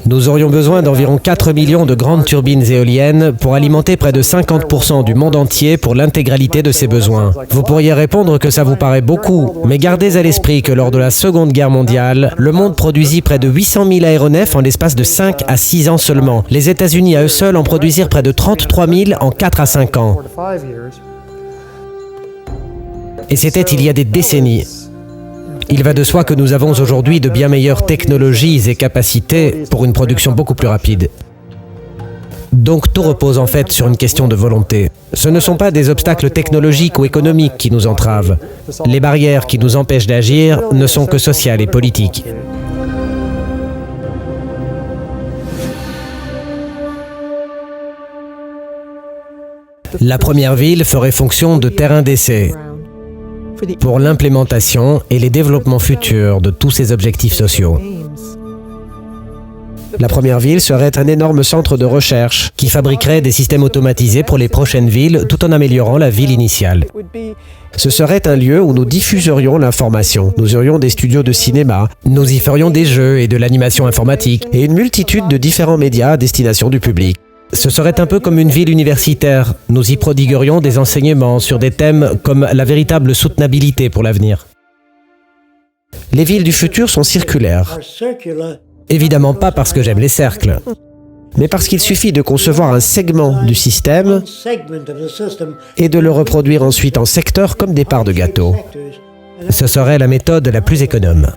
Nous aurions besoin d'environ 4 millions de grandes turbines éoliennes pour alimenter près de 50% du monde entier pour l'intégralité de ses besoins. Vous pourriez répondre que ça vous paraît beaucoup, mais gardez à l'esprit que lors de la Seconde Guerre mondiale, le monde produisit près de 800 000 aéronefs en l'espace de 5 à 6 ans seulement. Les États-Unis à eux seuls en produisirent près de 33 000 en 4 à 5 ans. Et c'était il y a des décennies. Il va de soi que nous avons aujourd'hui de bien meilleures technologies et capacités pour une production beaucoup plus rapide. Donc tout repose en fait sur une question de volonté. Ce ne sont pas des obstacles technologiques ou économiques qui nous entravent. Les barrières qui nous empêchent d'agir ne sont que sociales et politiques. La première ville ferait fonction de terrain d'essai pour l'implémentation et les développements futurs de tous ces objectifs sociaux. La première ville serait un énorme centre de recherche qui fabriquerait des systèmes automatisés pour les prochaines villes tout en améliorant la ville initiale. Ce serait un lieu où nous diffuserions l'information. Nous aurions des studios de cinéma, nous y ferions des jeux et de l'animation informatique et une multitude de différents médias à destination du public. Ce serait un peu comme une ville universitaire. Nous y prodiguerions des enseignements sur des thèmes comme la véritable soutenabilité pour l'avenir. Les villes du futur sont circulaires. Évidemment pas parce que j'aime les cercles, mais parce qu'il suffit de concevoir un segment du système et de le reproduire ensuite en secteurs comme des parts de gâteau. Ce serait la méthode la plus économe.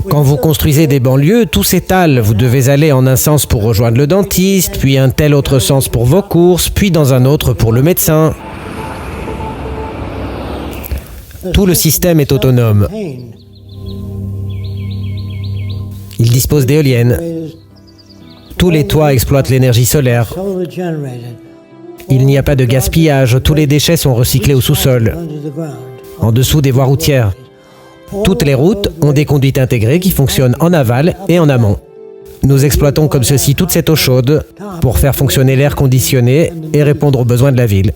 Quand vous construisez des banlieues, tout s'étale. Vous devez aller en un sens pour rejoindre le dentiste, puis un tel autre sens pour vos courses, puis dans un autre pour le médecin. Tout le système est autonome. Il dispose d'éoliennes. Tous les toits exploitent l'énergie solaire. Il n'y a pas de gaspillage. Tous les déchets sont recyclés au sous-sol, en dessous des voies routières. Toutes les routes ont des conduites intégrées qui fonctionnent en aval et en amont. Nous exploitons comme ceci toute cette eau chaude pour faire fonctionner l'air conditionné et répondre aux besoins de la ville.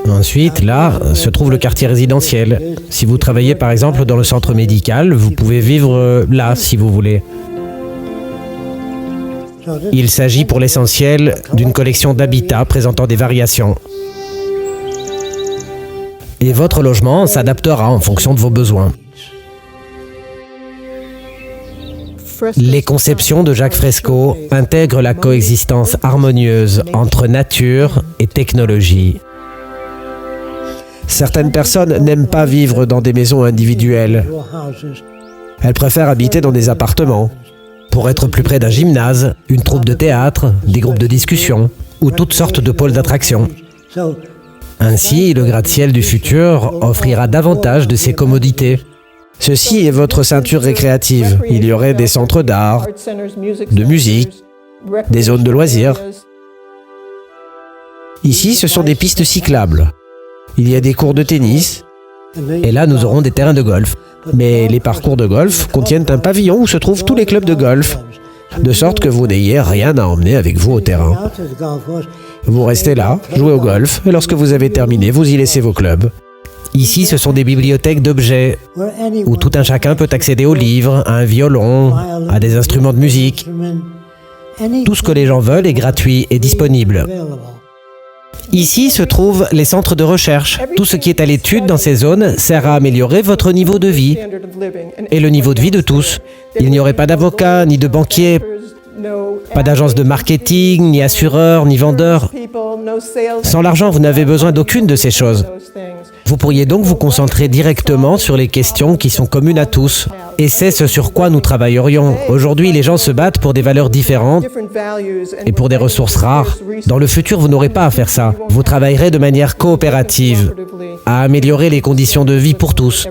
Ensuite, là, se trouve le quartier résidentiel. Si vous travaillez par exemple dans le centre médical, vous pouvez vivre là si vous voulez. Il s'agit pour l'essentiel d'une collection d'habitats présentant des variations. Et votre logement s'adaptera en fonction de vos besoins. Les conceptions de Jacques Fresco intègrent la coexistence harmonieuse entre nature et technologie. Certaines personnes n'aiment pas vivre dans des maisons individuelles. Elles préfèrent habiter dans des appartements, pour être plus près d'un gymnase, une troupe de théâtre, des groupes de discussion, ou toutes sortes de pôles d'attraction. Ainsi, le gratte-ciel du futur offrira davantage de ces commodités. Ceci est votre ceinture récréative. Il y aurait des centres d'art, de musique, des zones de loisirs. Ici, ce sont des pistes cyclables. Il y a des cours de tennis, et là, nous aurons des terrains de golf. Mais les parcours de golf contiennent un pavillon où se trouvent tous les clubs de golf, de sorte que vous n'ayez rien à emmener avec vous au terrain. Vous restez là, jouez au golf, et lorsque vous avez terminé, vous y laissez vos clubs. Ici, ce sont des bibliothèques d'objets, où tout un chacun peut accéder aux livres, à un violon, à des instruments de musique. Tout ce que les gens veulent est gratuit et disponible. Ici se trouvent les centres de recherche. Tout ce qui est à l'étude dans ces zones sert à améliorer votre niveau de vie et le niveau de vie de tous. Il n'y aurait pas d'avocat, ni de banquier, pas d'agence de marketing, ni assureur, ni vendeur. Sans l'argent, vous n'avez besoin d'aucune de ces choses. Vous pourriez donc vous concentrer directement sur les questions qui sont communes à tous. Et c'est ce sur quoi nous travaillerions. Aujourd'hui, les gens se battent pour des valeurs différentes et pour des ressources rares. Dans le futur, vous n'aurez pas à faire ça. Vous travaillerez de manière coopérative à améliorer les conditions de vie pour tous.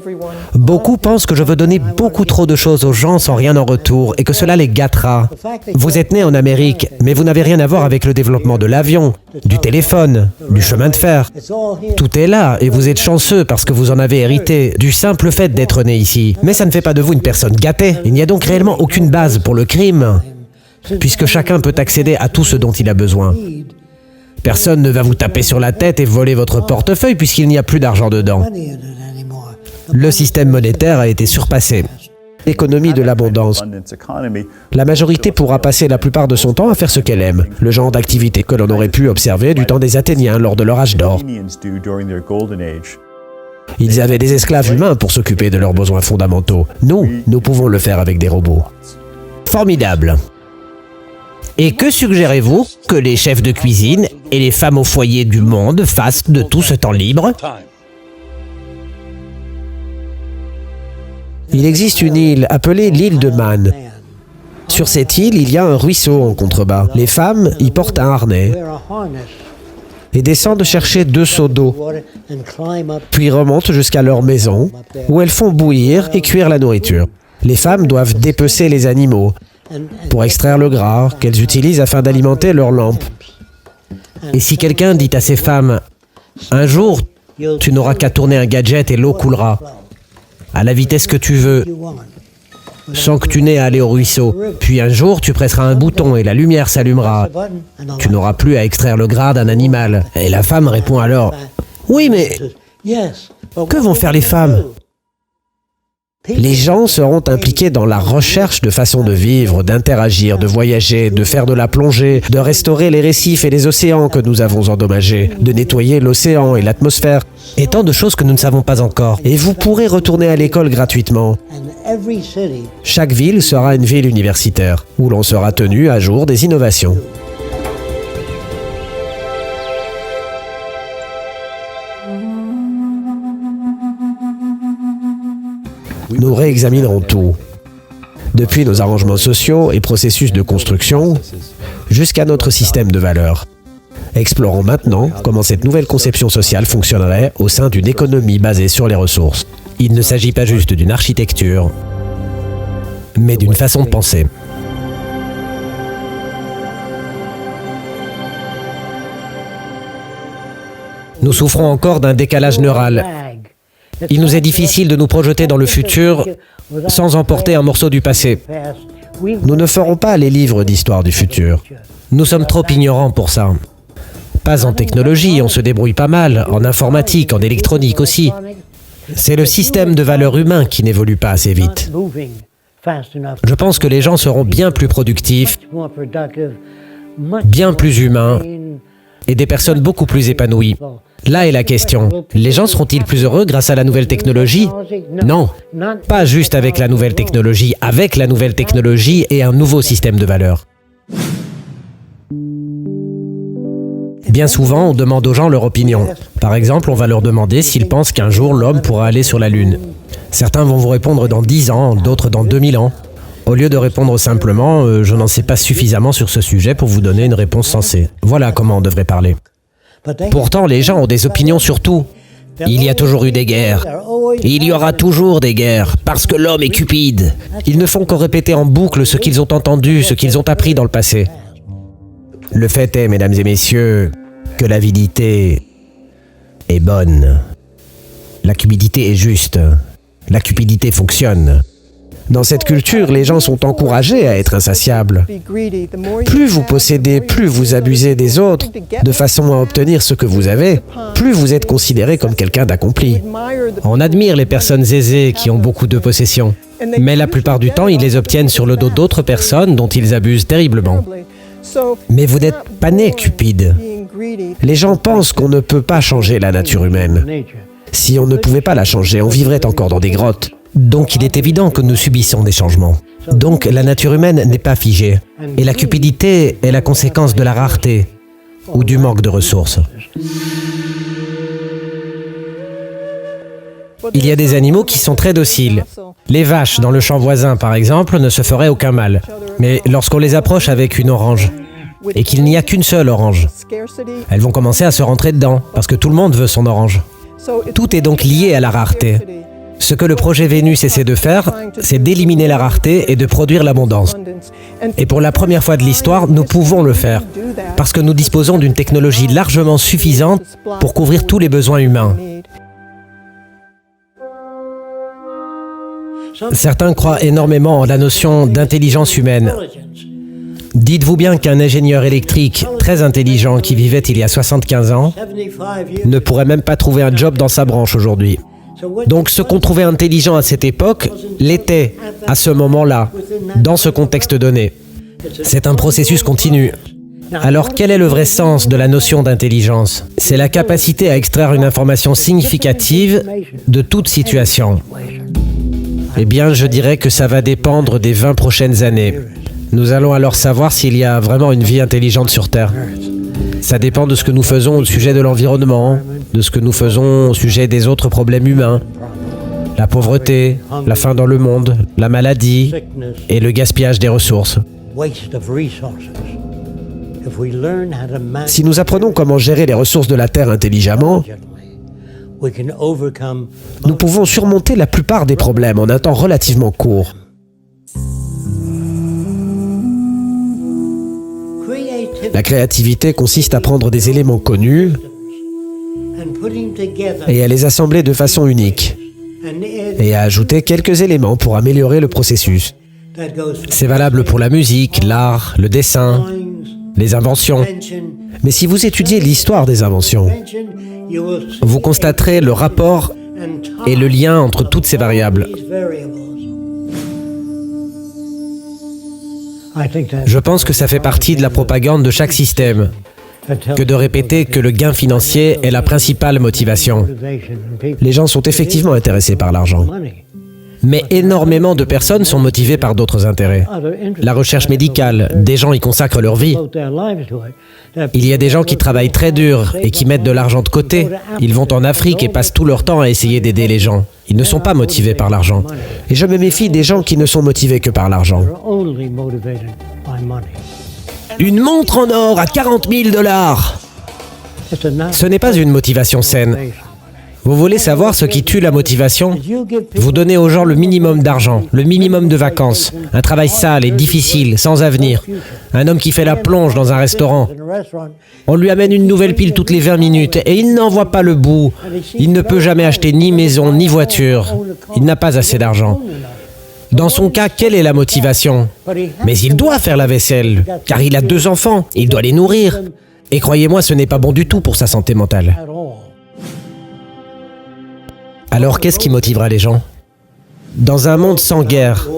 Beaucoup pensent que je veux donner beaucoup trop de choses aux gens sans rien en retour et que cela les gâtera. Vous êtes né en Amérique, mais vous n'avez rien à voir avec le développement de l'avion, du téléphone, du chemin de fer. Tout est là et vous êtes chanceux parce que vous en avez hérité du simple fait d'être né ici. Mais ça ne fait pas de vous une personne gâtée. Il n'y a donc réellement aucune base pour le crime, puisque chacun peut accéder à tout ce dont il a besoin. Personne ne va vous taper sur la tête et voler votre portefeuille puisqu'il n'y a plus d'argent dedans. Le système monétaire a été surpassé. Économie de l'abondance. La majorité pourra passer la plupart de son temps à faire ce qu'elle aime, le genre d'activité que l'on aurait pu observer du temps des Athéniens lors de leur âge d'or. Ils avaient des esclaves humains pour s'occuper de leurs besoins fondamentaux. Nous pouvons le faire avec des robots. Formidable. Et que suggérez-vous que les chefs de cuisine et les femmes au foyer du monde fassent de tout ce temps libre? Il existe une île appelée l'île de Man. Sur cette île, il y a un ruisseau en contrebas. Les femmes y portent un harnais et descendent chercher 2 seaux d'eau, puis remontent jusqu'à leur maison, où elles font bouillir et cuire la nourriture. Les femmes doivent dépecer les animaux pour extraire le gras qu'elles utilisent afin d'alimenter leurs lampes. Et si quelqu'un dit à ces femmes « Un jour, tu n'auras qu'à tourner un gadget et l'eau coulera, à la vitesse que tu veux, sans que tu n'aies à aller au ruisseau. Puis un jour, tu presseras un bouton et la lumière s'allumera. Tu n'auras plus à extraire le gras d'un animal. » Et la femme répond alors « Oui, mais que vont faire les femmes ? Les gens seront impliqués dans la recherche de façons de vivre, d'interagir, de voyager, de faire de la plongée, de restaurer les récifs et les océans que nous avons endommagés, de nettoyer l'océan et l'atmosphère, et tant de choses que nous ne savons pas encore. et vous pourrez retourner à l'école gratuitement. Chaque ville sera une ville universitaire, où l'on sera tenu à jour des innovations. Nous réexaminerons tout, depuis nos arrangements sociaux et processus de construction, jusqu'à notre système de valeurs. Explorons maintenant comment cette nouvelle conception sociale fonctionnerait au sein d'une économie basée sur les ressources. Il ne s'agit pas juste d'une architecture, mais d'une façon de penser. Nous souffrons encore d'un décalage neural. Il nous est difficile de nous projeter dans le futur sans emporter un morceau du passé. Nous ne ferons pas les livres d'histoire du futur. Nous sommes trop ignorants pour ça. Pas en technologie, on se débrouille pas mal, en informatique, en électronique aussi. C'est le système de valeurs humain qui n'évolue pas assez vite. Je pense que les gens seront bien plus productifs, bien plus humains et des personnes beaucoup plus épanouies. Là est la question. Les gens seront-ils plus heureux grâce à la nouvelle technologie? Non, pas juste avec la nouvelle technologie, avec la nouvelle technologie et un nouveau système de valeurs. Bien souvent, on demande aux gens leur opinion. Par exemple, on va leur demander s'ils pensent qu'un jour l'homme pourra aller sur la Lune. Certains vont vous répondre dans 10 ans, d'autres dans 2000 ans. Au lieu de répondre simplement « je n'en sais pas suffisamment sur ce sujet pour vous donner une réponse sensée ». Voilà comment on devrait parler. Pourtant, les gens ont des opinions sur tout. Il y a toujours eu des guerres. Il y aura toujours des guerres, parce que l'homme est cupide. Ils ne font qu'en répéter en boucle ce qu'ils ont entendu, ce qu'ils ont appris dans le passé. Le fait est, mesdames et messieurs, que l'avidité est bonne. La cupidité est juste. La cupidité fonctionne. Dans cette culture, les gens sont encouragés à être insatiables. Plus vous possédez, plus vous abusez des autres, de façon à obtenir ce que vous avez, plus vous êtes considéré comme quelqu'un d'accompli. On admire les personnes aisées qui ont beaucoup de possessions, mais la plupart du temps, ils les obtiennent sur le dos d'autres personnes dont ils abusent terriblement. Mais vous n'êtes pas né cupide. Les gens pensent qu'on ne peut pas changer la nature humaine. Si on ne pouvait pas la changer, on vivrait encore dans des grottes. Donc il est évident que nous subissons des changements. Donc la nature humaine n'est pas figée. Et la cupidité est la conséquence de la rareté ou du manque de ressources. Il y a des animaux qui sont très dociles. Les vaches dans le champ voisin, par exemple, ne se feraient aucun mal. Mais lorsqu'on les approche avec une orange, et qu'il n'y a qu'une seule orange, elles vont commencer à se rentrer dedans, parce que tout le monde veut son orange. Tout est donc lié à la rareté. Ce que le projet Vénus essaie de faire, c'est d'éliminer la rareté et de produire l'abondance. Et pour la première fois de l'histoire, nous pouvons le faire, parce que nous disposons d'une technologie largement suffisante pour couvrir tous les besoins humains. Certains croient énormément en la notion d'intelligence humaine. Dites-vous bien qu'un ingénieur électrique très intelligent qui vivait il y a 75 ans ne pourrait même pas trouver un job dans sa branche aujourd'hui. Donc ce qu'on trouvait intelligent à cette époque l'était à ce moment-là, dans ce contexte donné. C'est un processus continu. Alors quel est le vrai sens de la notion d'intelligence? C'est la capacité à extraire une information significative de toute situation. Eh bien, je dirais que ça va dépendre des 20 prochaines années. Nous allons alors savoir s'il y a vraiment une vie intelligente sur Terre. Ça dépend de ce que nous faisons au sujet de l'environnement, de ce que nous faisons au sujet des autres problèmes humains. La pauvreté, la faim dans le monde, la maladie et le gaspillage des ressources. Si nous apprenons comment gérer les ressources de la Terre intelligemment, nous pouvons surmonter la plupart des problèmes en un temps relativement court. La créativité consiste à prendre des éléments connus et à les assembler de façon unique, et à ajouter quelques éléments pour améliorer le processus. C'est valable pour la musique, l'art, le dessin, les inventions. Mais si vous étudiez l'histoire des inventions, vous constaterez le rapport et le lien entre toutes ces variables. Je pense que ça fait partie de la propagande de chaque système, que de répéter que le gain financier est la principale motivation. Les gens sont effectivement intéressés par l'argent. Mais énormément de personnes sont motivées par d'autres intérêts. La recherche médicale, des gens y consacrent leur vie. Il y a des gens qui travaillent très dur et qui mettent de l'argent de côté. Ils vont en Afrique et passent tout leur temps à essayer d'aider les gens. Ils ne sont pas motivés par l'argent. Et je me méfie des gens qui ne sont motivés que par l'argent. Une montre en or à 40 000 $. Ce n'est pas une motivation saine. Vous voulez savoir ce qui tue la motivation? Vous donnez aux gens le minimum d'argent, le minimum de vacances, un travail sale et difficile, sans avenir. Un homme qui fait la plonge dans un restaurant. On lui amène une nouvelle pile toutes les 20 minutes et il n'en voit pas le bout. Il ne peut jamais acheter ni maison, ni voiture. Il n'a pas assez d'argent. Dans son cas, quelle est la motivation? Mais il doit faire la vaisselle, car il a 2 enfants, il doit les nourrir. Et croyez-moi, ce n'est pas bon du tout pour sa santé mentale. Alors qu'est-ce qui motivera les gens? Dans un monde sans guerre,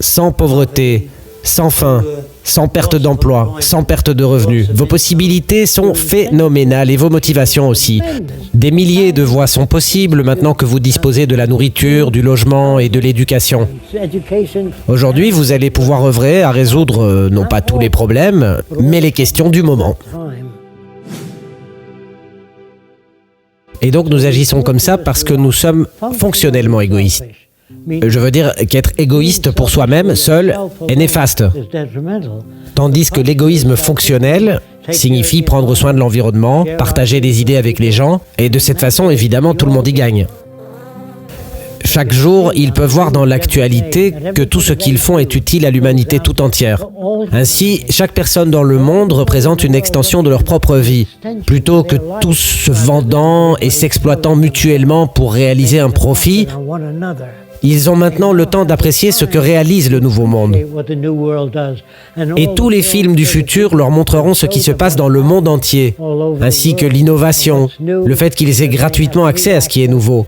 sans pauvreté, sans faim, sans perte d'emploi, sans perte de revenus, vos possibilités sont phénoménales et vos motivations aussi. Des milliers de voies sont possibles maintenant que vous disposez de la nourriture, du logement et de l'éducation. Aujourd'hui, vous allez pouvoir œuvrer à résoudre non pas tous les problèmes, mais les questions du moment. Et donc nous agissons comme ça parce que nous sommes fonctionnellement égoïstes. Je veux dire qu'être égoïste pour soi-même, seul, est néfaste. Tandis que l'égoïsme fonctionnel signifie prendre soin de l'environnement, partager des idées avec les gens, et de cette façon, évidemment, tout le monde y gagne. Chaque jour, ils peuvent voir dans l'actualité que tout ce qu'ils font est utile à l'humanité tout entière. Ainsi, chaque personne dans le monde représente une extension de leur propre vie, plutôt que tous se vendant et s'exploitant mutuellement pour réaliser un profit. Ils ont maintenant le temps d'apprécier ce que réalise le nouveau monde. Et tous les films du futur leur montreront ce qui se passe dans le monde entier, ainsi que l'innovation, le fait qu'ils aient gratuitement accès à ce qui est nouveau,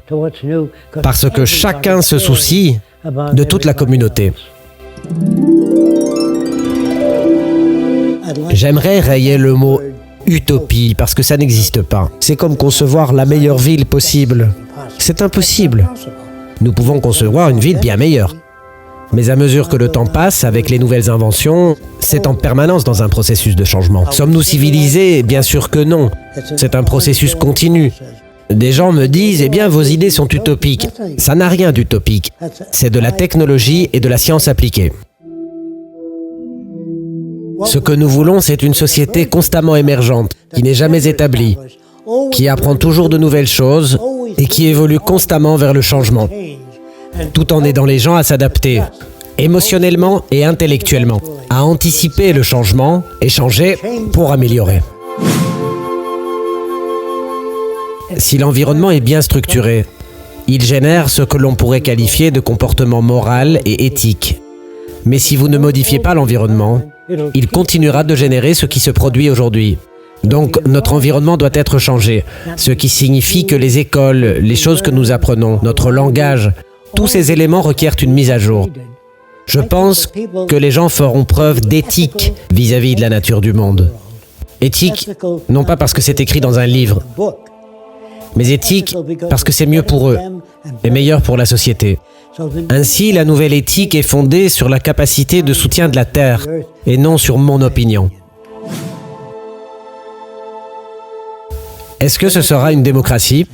parce que chacun se soucie de toute la communauté. J'aimerais rayer le mot « utopie » parce que ça n'existe pas. C'est comme concevoir la meilleure ville possible. C'est impossible. Nous pouvons concevoir une ville bien meilleure. Mais à mesure que le temps passe, avec les nouvelles inventions, c'est en permanence dans un processus de changement. Sommes-nous civilisés? Bien sûr que non. C'est un processus continu. Des gens me disent « Eh bien, vos idées sont utopiques ». Ça n'a rien d'utopique. C'est de la technologie et de la science appliquée. Ce que nous voulons, c'est une société constamment émergente, qui n'est jamais établie, qui apprend toujours de nouvelles choses et qui évolue constamment vers le changement, tout en aidant les gens à s'adapter, émotionnellement et intellectuellement, à anticiper le changement et changer pour améliorer. Si l'environnement est bien structuré, il génère ce que l'on pourrait qualifier de comportement moral et éthique. Mais si vous ne modifiez pas l'environnement, il continuera de générer ce qui se produit aujourd'hui. Donc, notre environnement doit être changé, ce qui signifie que les écoles, les choses que nous apprenons, notre langage, tous ces éléments requièrent une mise à jour. Je pense que les gens feront preuve d'éthique vis-à-vis de la nature du monde. Éthique, non pas parce que c'est écrit dans un livre, mais éthique parce que c'est mieux pour eux et meilleur pour la société. Ainsi, la nouvelle éthique est fondée sur la capacité de soutien de la Terre et non sur mon opinion. Est-ce que ce sera une démocratie?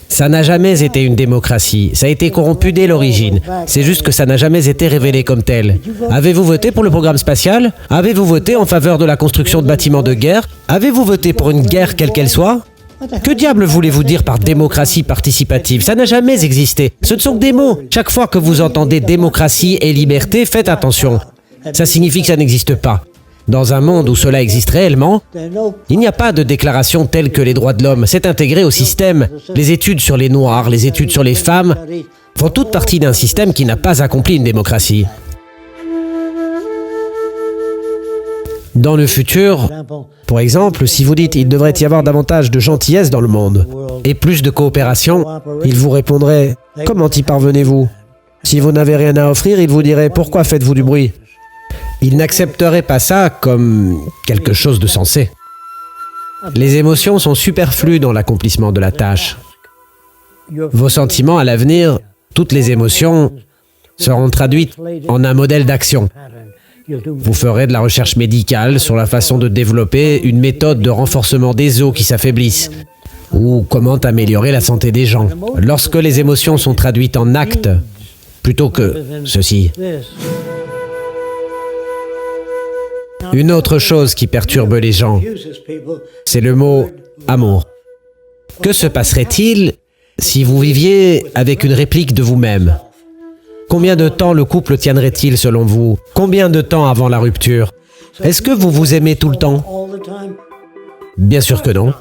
Ça n'a jamais été une démocratie. Ça a été corrompu dès l'origine. C'est juste que ça n'a jamais été révélé comme tel. Avez-vous voté pour le programme spatial? Avez-vous voté en faveur de la construction de bâtiments de guerre? Avez-vous voté pour une guerre quelle qu'elle soit? Que diable voulez-vous dire par démocratie participative? Ça n'a jamais existé. Ce ne sont que des mots. Chaque fois que vous entendez démocratie et liberté, faites attention. Ça signifie que ça n'existe pas. Dans un monde où cela existe réellement, il n'y a pas de déclaration telle que les droits de l'homme. C'est intégré au système. Les études sur les Noirs, les études sur les femmes font toute partie d'un système qui n'a pas accompli une démocratie. Dans le futur, par exemple, si vous dites « il devrait y avoir davantage de gentillesse dans le monde et plus de coopération », il vous répondrait « comment y parvenez-vous » Si vous n'avez rien à offrir, il vous dirait « pourquoi faites-vous du bruit » Ils n'accepteraient pas ça comme quelque chose de sensé. Les émotions sont superflues dans l'accomplissement de la tâche. Vos sentiments à l'avenir, toutes les émotions, seront traduites en un modèle d'action. Vous ferez de la recherche médicale sur la façon de développer une méthode de renforcement des os qui s'affaiblissent, ou comment améliorer la santé des gens. Lorsque les émotions sont traduites en actes, plutôt que ceci. Une autre chose qui perturbe les gens, c'est le mot « amour ». Que se passerait-il si vous viviez avec une réplique de vous-même? Combien de temps le couple tiendrait-il selon vous? Combien de temps avant la rupture? Est-ce que vous vous aimez tout le temps? Bien sûr que non.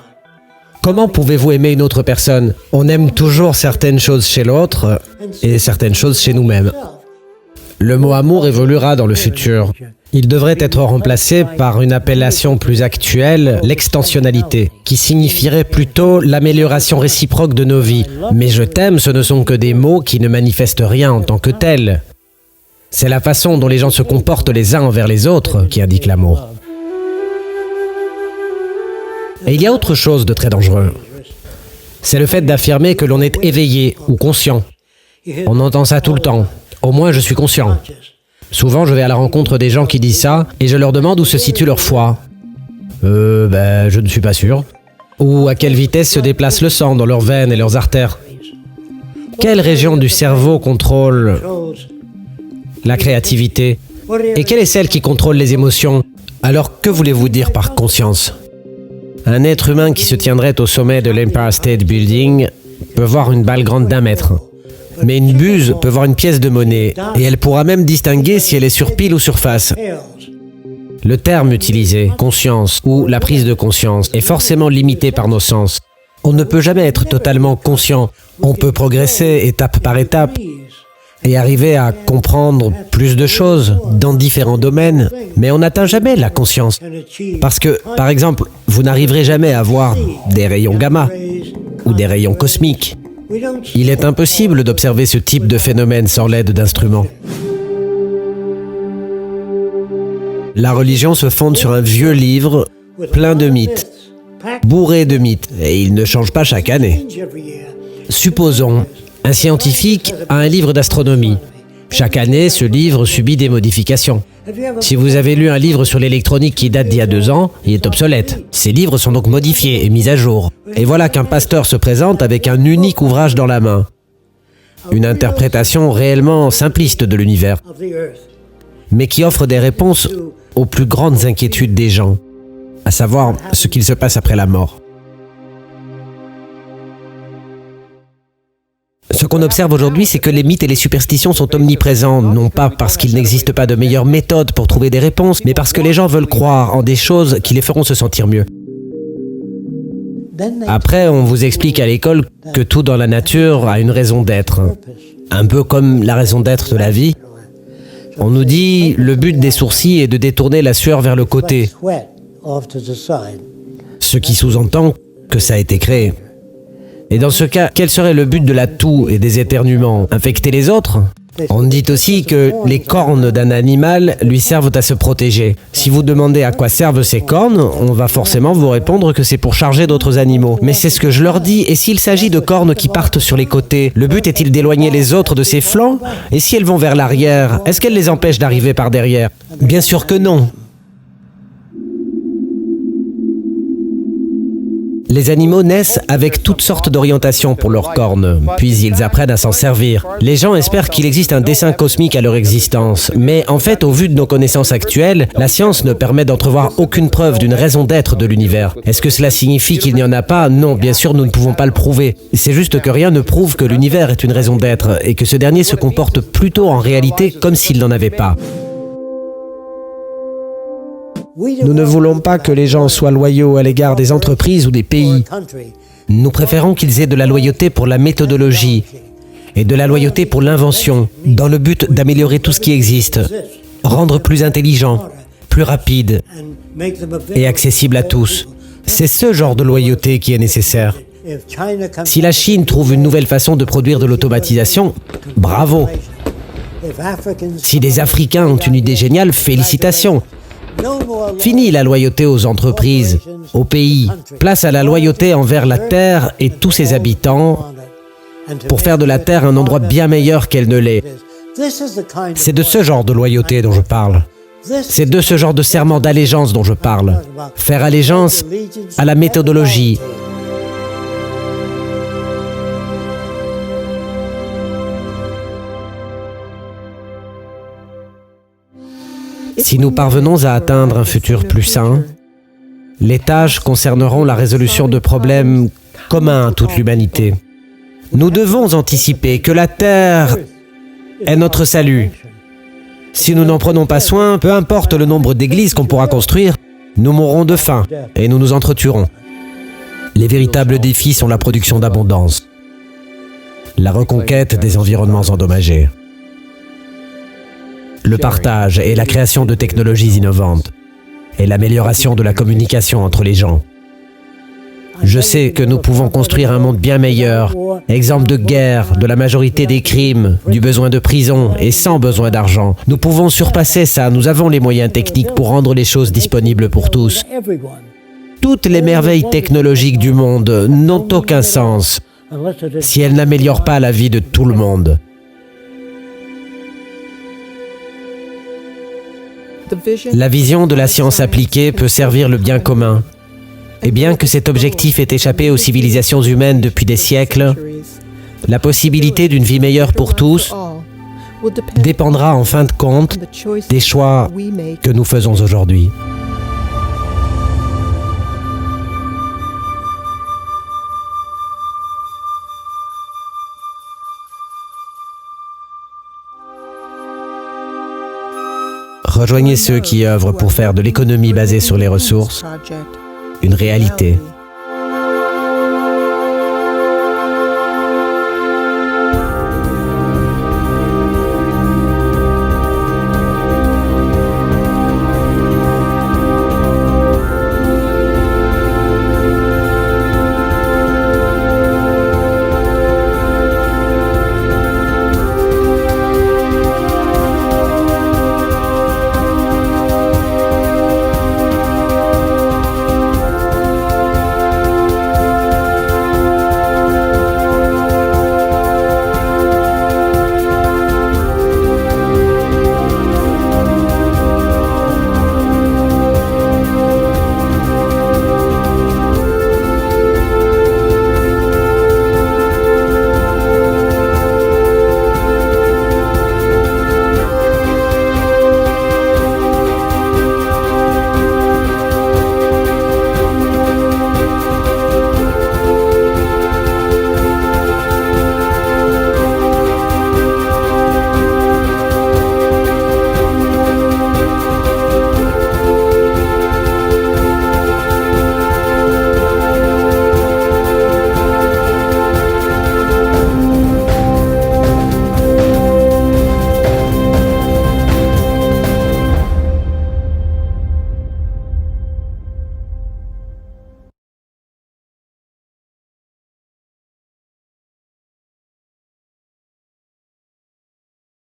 Comment pouvez-vous aimer une autre personne? On aime toujours certaines choses chez l'autre et certaines choses chez nous-mêmes. Le mot amour évoluera dans le futur. Il devrait être remplacé par une appellation plus actuelle, l'extensionnalité, qui signifierait plutôt l'amélioration réciproque de nos vies. Mais je t'aime, ce ne sont que des mots qui ne manifestent rien en tant que tels. C'est la façon dont les gens se comportent les uns envers les autres qui indique l'amour. Et il y a autre chose de très dangereux. C'est le fait d'affirmer que l'on est éveillé ou conscient. On entend ça tout le temps. Au moins, je suis conscient. Souvent, je vais à la rencontre des gens qui disent ça et je leur demande où se situe leur foi. Je ne suis pas sûr. Ou à quelle vitesse se déplace le sang dans leurs veines et leurs artères. Quelle région du cerveau contrôle la créativité? Et quelle est celle qui contrôle les émotions? Alors, que voulez-vous dire par conscience? Un être humain qui se tiendrait au sommet de l'Empire State Building peut voir une balle grande d'1 mètre. Mais une buse peut voir une pièce de monnaie, et elle pourra même distinguer si elle est sur pile ou sur face. Le terme utilisé, conscience, ou la prise de conscience, est forcément limité par nos sens. On ne peut jamais être totalement conscient. On peut progresser étape par étape, et arriver à comprendre plus de choses dans différents domaines, mais on n'atteint jamais la conscience. Parce que, par exemple, vous n'arriverez jamais à voir des rayons gamma, ou des rayons cosmiques. Il est impossible d'observer ce type de phénomène sans l'aide d'instruments. La religion se fonde sur un vieux livre plein de mythes, bourré de mythes, et il ne change pas chaque année. Supposons, un scientifique a un livre d'astronomie. Chaque année, ce livre subit des modifications. Si vous avez lu un livre sur l'électronique qui date d'il y a 2 ans, il est obsolète. Ces livres sont donc modifiés et mis à jour. Et voilà qu'un pasteur se présente avec un unique ouvrage dans la main. Une interprétation réellement simpliste de l'univers, mais qui offre des réponses aux plus grandes inquiétudes des gens, à savoir ce qu'il se passe après la mort. Ce qu'on observe aujourd'hui, c'est que les mythes et les superstitions sont omniprésents, non pas parce qu'il n'existe pas de meilleure méthode pour trouver des réponses, mais parce que les gens veulent croire en des choses qui les feront se sentir mieux. Après, on vous explique à l'école que tout dans la nature a une raison d'être, un peu comme la raison d'être de la vie. On nous dit, le but des sourcils est de détourner la sueur vers le côté, ce qui sous-entend que ça a été créé. Et dans ce cas, quel serait le but de la toux et des éternuements? Infecter les autres? On dit aussi que les cornes d'un animal lui servent à se protéger. Si vous demandez à quoi servent ces cornes, on va forcément vous répondre que c'est pour charger d'autres animaux. Mais c'est ce que je leur dis, et s'il s'agit de cornes qui partent sur les côtés, le but est-il d'éloigner les autres de ces flancs? Et si elles vont vers l'arrière, est-ce qu'elles les empêchent d'arriver par derrière? Bien sûr que non. Les animaux naissent avec toutes sortes d'orientations pour leurs cornes, puis ils apprennent à s'en servir. Les gens espèrent qu'il existe un dessein cosmique à leur existence, mais en fait, au vu de nos connaissances actuelles, la science ne permet d'entrevoir aucune preuve d'une raison d'être de l'univers. Est-ce que cela signifie qu'il n'y en a pas? Non, bien sûr, nous ne pouvons pas le prouver. C'est juste que rien ne prouve que l'univers est une raison d'être, et que ce dernier se comporte plutôt en réalité comme s'il n'en avait pas. Nous ne voulons pas que les gens soient loyaux à l'égard des entreprises ou des pays. Nous préférons qu'ils aient de la loyauté pour la méthodologie et de la loyauté pour l'invention, dans le but d'améliorer tout ce qui existe, rendre plus intelligent, plus rapide et accessible à tous. C'est ce genre de loyauté qui est nécessaire. Si la Chine trouve une nouvelle façon de produire de l'automatisation, bravo. Si des Africains ont une idée géniale, félicitations. Fini la loyauté aux entreprises, au pays. Place à la loyauté envers la terre et tous ses habitants pour faire de la terre un endroit bien meilleur qu'elle ne l'est. C'est de ce genre de loyauté dont je parle. C'est de ce genre de serment d'allégeance dont je parle. Faire allégeance à la méthodologie. Si nous parvenons à atteindre un futur plus sain, les tâches concerneront la résolution de problèmes communs à toute l'humanité. Nous devons anticiper que la Terre est notre salut. Si nous n'en prenons pas soin, peu importe le nombre d'églises qu'on pourra construire, nous mourrons de faim et nous nous entretuerons. Les véritables défis sont la production d'abondance, la reconquête des environnements endommagés, le partage et la création de technologies innovantes et l'amélioration de la communication entre les gens. Je sais que nous pouvons construire un monde bien meilleur, exemple de guerre, de la majorité des crimes, du besoin de prison et sans besoin d'argent. Nous pouvons surpasser ça, nous avons les moyens techniques pour rendre les choses disponibles pour tous. Toutes les merveilles technologiques du monde n'ont aucun sens si elles n'améliorent pas la vie de tout le monde. La vision de la science appliquée peut servir le bien commun. Et bien que cet objectif ait échappé aux civilisations humaines depuis des siècles, la possibilité d'une vie meilleure pour tous dépendra en fin de compte des choix que nous faisons aujourd'hui. Rejoignez ceux qui œuvrent pour faire de l'économie basée sur les ressources une réalité.